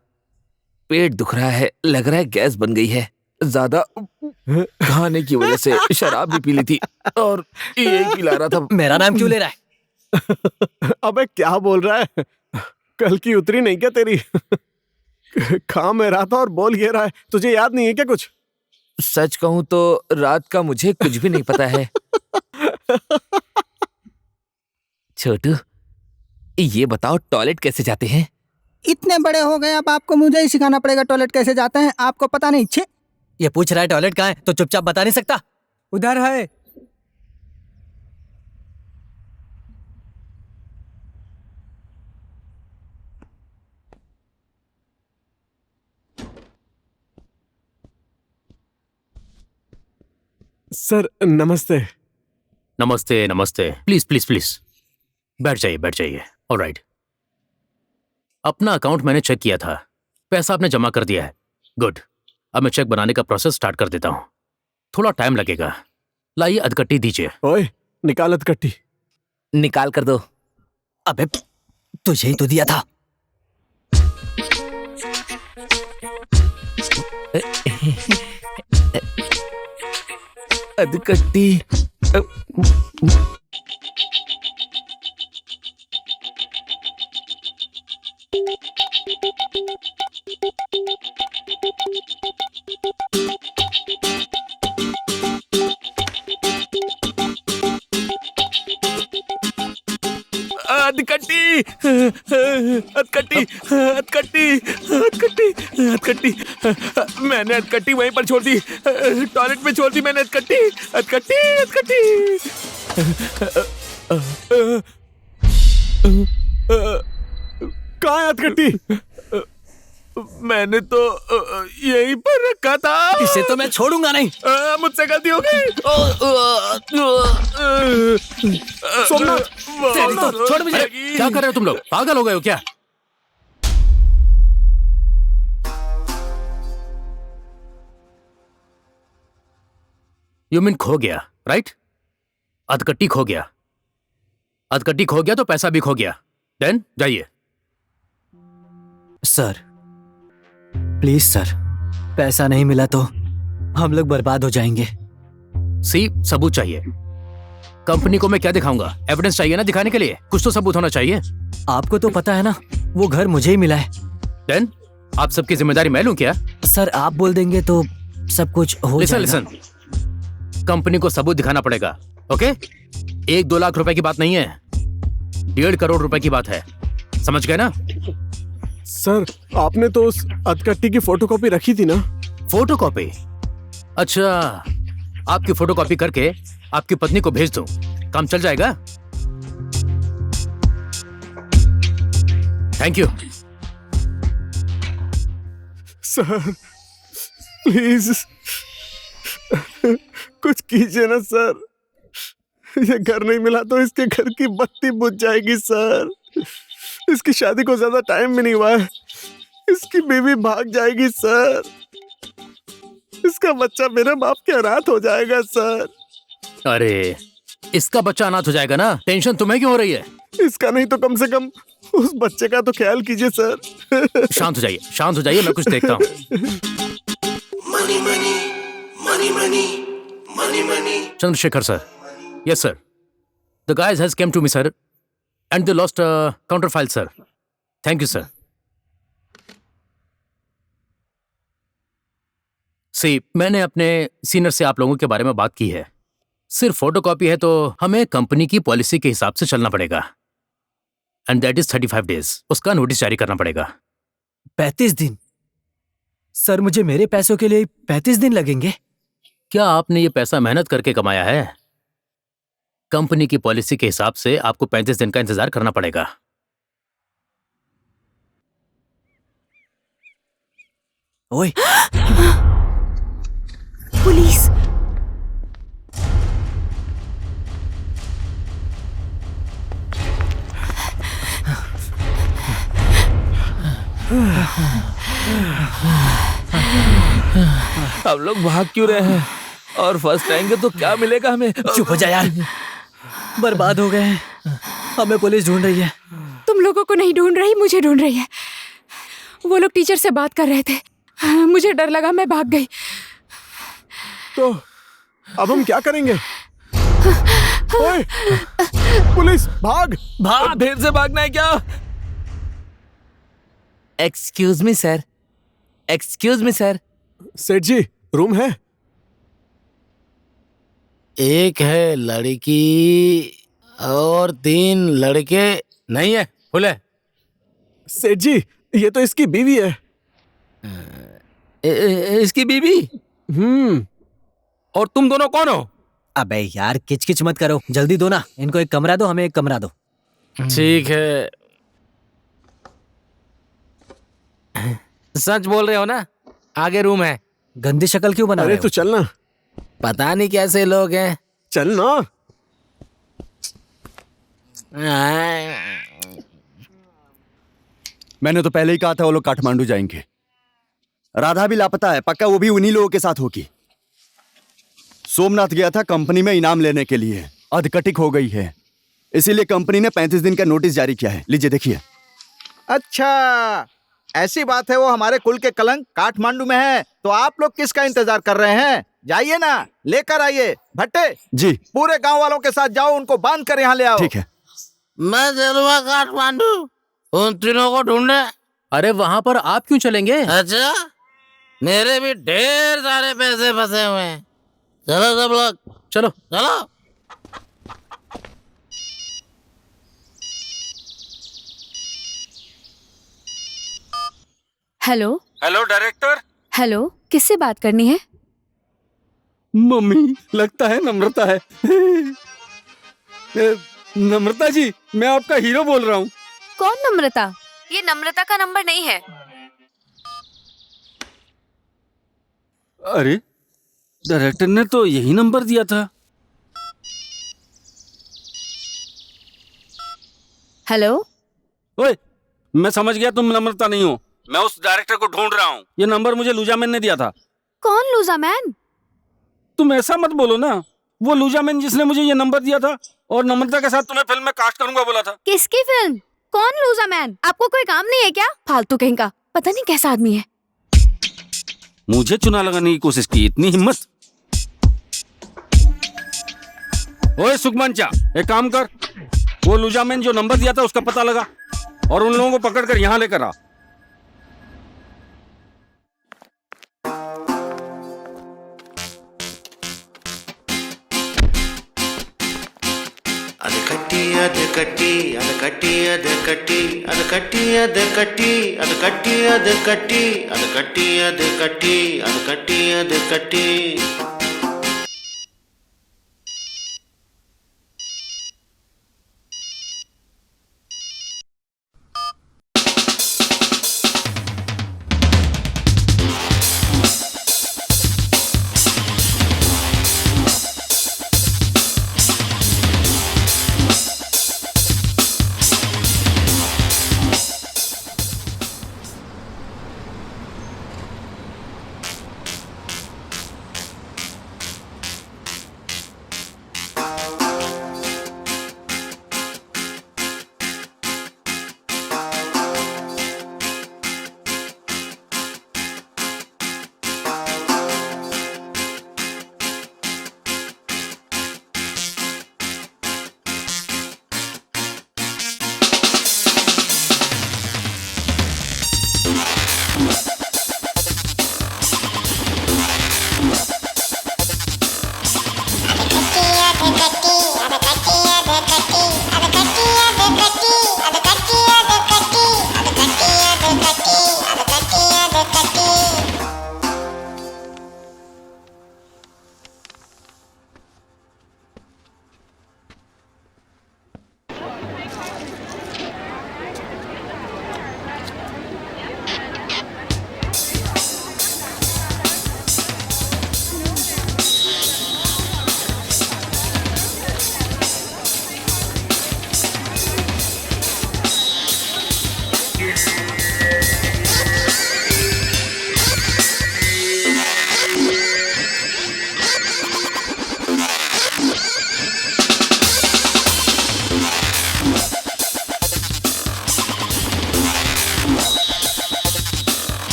पेट दुख रहा है, लग रहा है गैस बन गई है। ज्यादा खाने की वजह से शराब भी पी ली थी और यही पिला रहा था। मेरा नाम क्यों ले रहा है? अबे क्या बोल रहा है? कल की उतरी नहीं क्या तेरी? खा मैं रहा था और बोल ये रहा है। तुझे याद नहीं है क्या कुछ? सच कहूं तो रात का मुझे कुछ भी नहीं पता है। छोटू, ये बताओ टॉयलेट कैसे जाते हैं? इतने बड़े हो गए अब आपको मुझे ही सिखाना पड़ेगा टॉयलेट कैसे जाते हैं। आपको पता नहीं? छे, ये पूछ रहा है टॉयलेट कहाँ है तो चुपचाप बता नहीं सकता? उधर है। सर नमस्ते। नमस्ते नमस्ते। प्लीज प्लीज प्लीज बैठ जाइए बैठ जाइए। ऑलराइट, अपना अकाउंट मैंने चेक किया था, पैसा आपने जमा कर दिया है। गुड। अब मैं चेक बनाने का प्रोसेस स्टार्ट कर देता हूँ। थोड़ा टाइम लगेगा। लाइए अधकट्टी दीजिए। ओए निकाल अधकट्टी। निकाल कर दो। अबे तुझे ही तो दिया था। अधकट्टी। अधकट्टी अधकट्टी अधकट्टी अधकट्टी अधकट्टी। मैंने अधकट्टी वहीं पर छोड़ दी, टॉयलेट में छोड़ दी मैंने अधकट्टी अधकट्टी अधकट्टी। कहाँ है अधकट्टी? मैंने तो यहीं पर रखा था। इसे तो मैं छोड़ूंगा नहीं। मुझसे गलती हो गई। सोमनाथ, तेरी तो छोड़ मुझे। क्या कर रहे हो तुम लोग? पागल हो गए हो क्या? यू मीन खो गया, राइट? अधकट्टी खो गया। अधकट्टी खो गया तो पैसा भी खो गया। देन जाइए। सर प्लीज सर, पैसा नहीं मिला तो हम लोग बर्बाद हो जाएंगे। सी, सबूत चाहिए। कंपनी को मैं क्या दिखाऊंगा? एविडेंस चाहिए ना दिखाने के लिए। कुछ तो सबूत होना चाहिए। आपको तो पता है ना, वो घर मुझे ही मिला है। देन आप सबकी जिम्मेदारी मैं लूं क्या? सर आप बोल देंगे तो सब कुछ हो जाएगा। लिसन, कंपनी को सबूत दिखाना पड़ेगा। ओके? 1-2 लाख रुपए की बात नहीं है, 1.5 करोड़ रुपए की बात है। समझ गए ना? सर आपने तो उस अधकट्टी की फोटोकॉपी रखी थी ना? फोटोकॉपी? अच्छा, आपकी फोटोकॉपी करके आपकी पत्नी को भेज दूं, काम चल जाएगा? Thank you. सर प्लीज कुछ कीजिए ना सर। ये घर नहीं मिला तो इसके घर की बत्ती बुझ जाएगी सर। इसकी शादी को ज्यादा टाइम भी नहीं हुआ है, इसकी बीवी भाग जाएगी सर। इसका बच्चा मेरे बाप के अनाथ हो जाएगा सर। अरे, इसका बच्चा अनाथ हो जाएगा ना, टेंशन तुम्हें क्यों हो रही है? इसका नहीं तो कम से कम उस बच्चे का तो ख्याल कीजिए सर। शांत हो जाइए, शांत हो जाइए, मैं कुछ देखता हूँ। Chandrashekhar sir, yes sir, the guys has came to me sir and they lost counter file sir. Thank you sir. See, मैंने अपने सीनियर से आप लोगों के बारे में बात की है। सिर्फ फोटोकॉपी है तो हमें कंपनी की पॉलिसी के हिसाब से चलना पड़ेगा, एंड दैट इज 35 डेज। उसका नोटिस जारी करना पड़ेगा। 35 दिन? सर मुझे मेरे पैसों के लिए 35 दिन लगेंगे? क्या आपने ये पैसा मेहनत करके कमाया है? कंपनी की पॉलिसी के हिसाब से आपको 35 दिन का इंतजार करना पड़ेगा। ओए पुलिस! हम लोग भाग क्यों रहे हैं? और फर्स्ट आएंगे तो क्या मिलेगा हमें? चुप हो जा यार, बर्बाद हो गए हैं। हमें पुलिस ढूंढ रही है। तुम लोगों को नहीं ढूंढ रही, मुझे ढूंढ रही है। वो लोग टीचर से बात कर रहे थे, मुझे डर लगा, मैं भाग गई। तो अब हम क्या करेंगे? ओए, पुलिस, भाग भाग! ढेर से भागना है क्या? Excuse me sir, excuse me sir. सेठ जी, रूम है? एक है लड़की और 3 लड़के। नहीं है, फुल है। सेठ जी, ये तो इसकी बीवी है। इसकी बीवी? और तुम दोनों कौन हो? अबे यार किचकिच मत करो, जल्दी दो ना। इनको एक कमरा दो, हमें एक कमरा दो। ठीक है, सच बोल रहे हो ना? आगे रूम है। गंदी शक्ल क्यों बना रहे हो? तू चल ना। पता नहीं कैसे लोग हैं। चल ना। मैंने तो पहले ही कहा था वो लोग काठमांडू जाएंगे। राधा भी लापता है, पक्का वो भी उन्हीं लोगों के साथ होगी। सोमनाथ गया था कंपनी में इनाम लेने के लिए, अधकटिक हो गई है, इसीलिए कंपनी ने 35 दिन का नोटिस जारी किया है। लीजिए देखिए। अच्छा, ऐसी बात है। वो हमारे कुल के कलंक काठमांडू में है, तो आप लोग किसका इंतजार कर रहे हैं? जाइए ना, लेकर आइए। भट्टे जी, पूरे गांव वालों के साथ जाओ, उनको बांध कर यहाँ ले आओ। ठीक है। मैं चलूंगा काठमांडू, उन तीनों को ढूंढने। अरे वहां पर आप क्यों चलेंगे? अच्छा, मेरे भी ढेर सारे पैसे फंसे हुए हैं। चलो सब लोग, चलो चलो। Hello hello director. हेलो, किससे बात करनी है? मम्मी, लगता है नम्रता है। नम्रता जी, मैं आपका हीरो बोल रहा हूँ। कौन नम्रता? ये नम्रता का नंबर नहीं है। अरे डायरेक्टर ने तो यही नंबर दिया था। हेलो। ओए, मैं समझ गया तुम नम्रता नहीं हो। मैं उस डायरेक्टर को ढूंढ रहा हूँ। ये नंबर मुझे लूजा मैन ने दिया था। कौन लूजा मैन? तुम ऐसा मत बोलो ना। वो लूजा मैन जिसने मुझे ये नंबर दिया था और नम्रता के साथ तुम्हें फिल्म में कास्ट करूंगा बोला था। किसकी फिल्म? कौन लूजा मैन? आपको कोई काम नहीं है क्या? फालतू कहीं का, पता नहीं कैसा आदमी है। मुझे चुना लगाने की कोशिश की, इतनी हिम्मत। ओए सुकमंचा, एक काम कर, वो लूजा मैन जो नंबर दिया था उसका पता लगा और उन लोगों को पकड़कर यहां लेकर आ। அது கட்டி அது கட்டி அது கட்டி அது கட்டி அது கட்டி அது கட்டி அது கட்டி அது கட்டி அது கட்டி அது கட்டி அது கட்டி அது கட்டி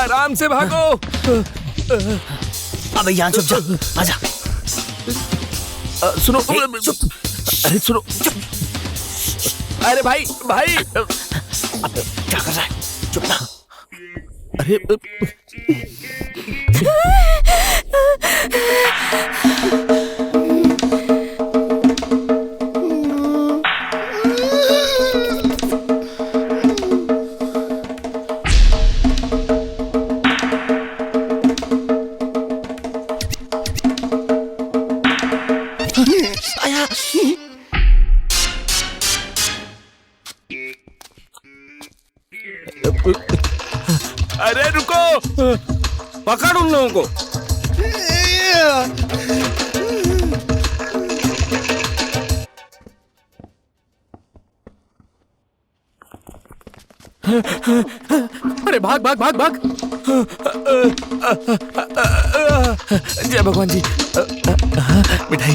आराम से भागो। अबे यहाँ छुप जा, आजा। सुनो, अरे सुनो, अरे भाई भाई, अबे क्या कर रहा है? चुप ना। अरे अरे रुको, पकड़ उन लोगों को। अरे भाग भाग भाग भाग। जय भगवान जी। मिठाई।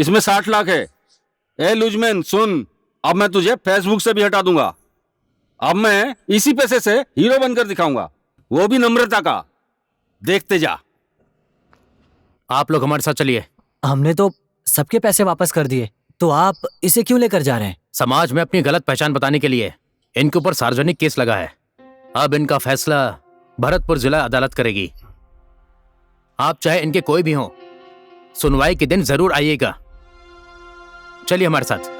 इसमें 60 लाख है। ए लूजमैन सुन, अब मैं तुझे फेसबुक से भी हटा दूंगा। अब मैं इसी पैसे से हीरो बनकर दिखाऊंगा, वो भी नम्रता का। देखते जा। आप लोग हमारे साथ चलिए। हमने तो सबके पैसे वापस कर दिए, तो आप इसे क्यों लेकर जा रहे हैं? समाज में अपनी गलत पहचान बताने के लिए इनके ऊपर सार्वजनिक केस लगा है। अब इनका फैसला भरतपुर जिला अदालत करेगी। आप चाहे इनके कोई भी हो, सुनवाई के दिन जरूर आइएगा। चलिए हमारे साथ।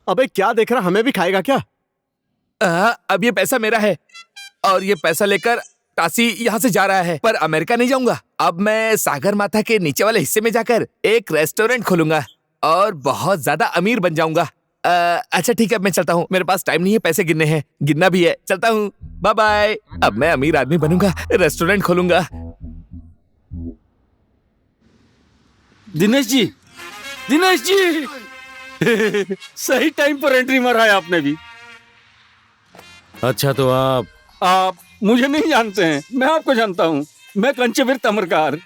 अबे क्या देख रहा, हमें भी खाएगा क्या? अब ये पैसा मेरा है और ये पैसा लेकर तासी यहाँ से जा रहा है, पर अमेरिका नहीं जाऊंगा। अब मैं सागर माथा के नीचे वाले हिस्से में जाकर एक रेस्टोरेंट खोलूंगा और बहुत ज्यादा अमीर बन जाऊंगा। अच्छा ठीक है, अब मैं चलता हूँ, मेरे पास टाइम नहीं है, पैसे गिनने हैं, गिनना भी है। चलता हूँ, बाय बाय। अब मैं अमीर आदमी बनूंगा, रेस्टोरेंट खोलूंगा। दिनेश जी, दिनेश जी सही टाइम पर एंट्री मारा है आपने भी। अच्छा तो आप मुझे नहीं जानते हैं, मैं आपको जानता हूँ। मैं कंचवीर तमरकार।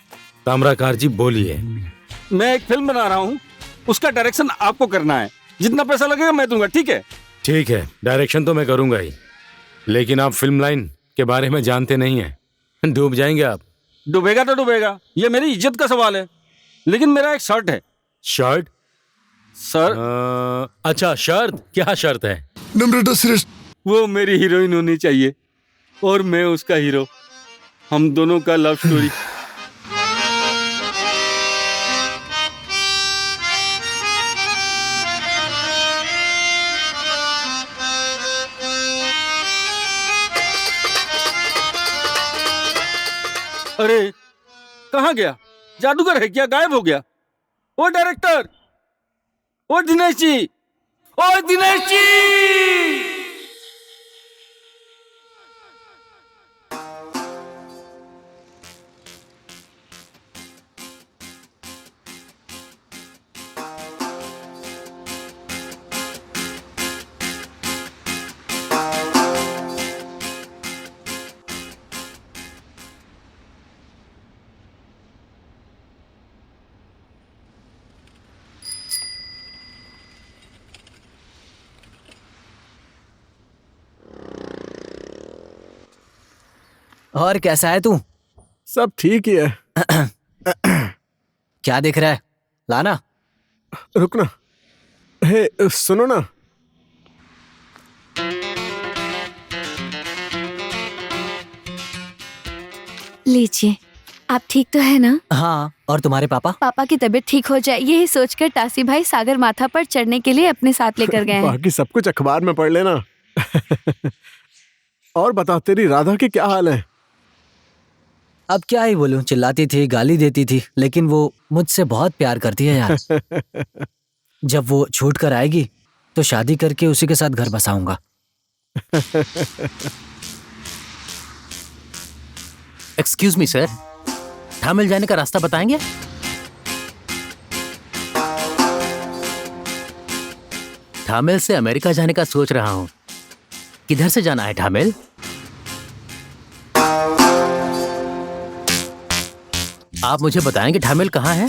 ताम्राकार जी बोलिए। मैं एक फिल्म बना रहा हूँ, उसका डायरेक्शन आपको करना है। जितना पैसा लगेगा मैं दूंगा, ठीक है? ठीक है, डायरेक्शन तो मैं करूंगा ही, लेकिन आप फिल्म लाइन के बारे में जानते नहीं हैं, डूब जाएंगे आप। डूबेगा तो डूबेगा, ये मेरी इज्जत का सवाल है। लेकिन मेरा एक शर्ट है। शर्ट? सर अच्छा शर्त, क्या शर्त है? नम्रता श्रेष्ठ, वो मेरी हीरोइन होनी चाहिए और मैं उसका हीरो। हम दोनों का लव स्टोरी। अरे कहाँ गया? जादूगर है क्या? गायब हो गया? ओ डायरेक्टर, ओ दिनेश जी, ओ दिनेश जी! और कैसा है तू? सब ठीक ही है। क्या देख रहा है? लाना। रुकना। हे सुनो ना। लीजिए, आप ठीक तो है ना? हाँ, और तुम्हारे पापा? पापा की तबीयत ठीक हो जाए यही सोचकर टासी भाई सागर माथा पर चढ़ने के लिए अपने साथ लेकर गए हैं। बाकी सब कुछ अखबार में पढ़ लेना। और बता, तेरी राधा के क्या हाल है? अब क्या ही बोलूं, चिल्लाती थी, गाली देती थी, लेकिन वो मुझसे बहुत प्यार करती है यार। जब वो छूट कर आएगी तो शादी करके उसी के साथ घर बसाऊंगा। एक्सक्यूज मी सर, थामिल जाने का रास्ता बताएंगे? थामिल से अमेरिका जाने का सोच रहा हूं। किधर से जाना है थामिल? आप मुझे बताएंगे थामिल कहाँ है?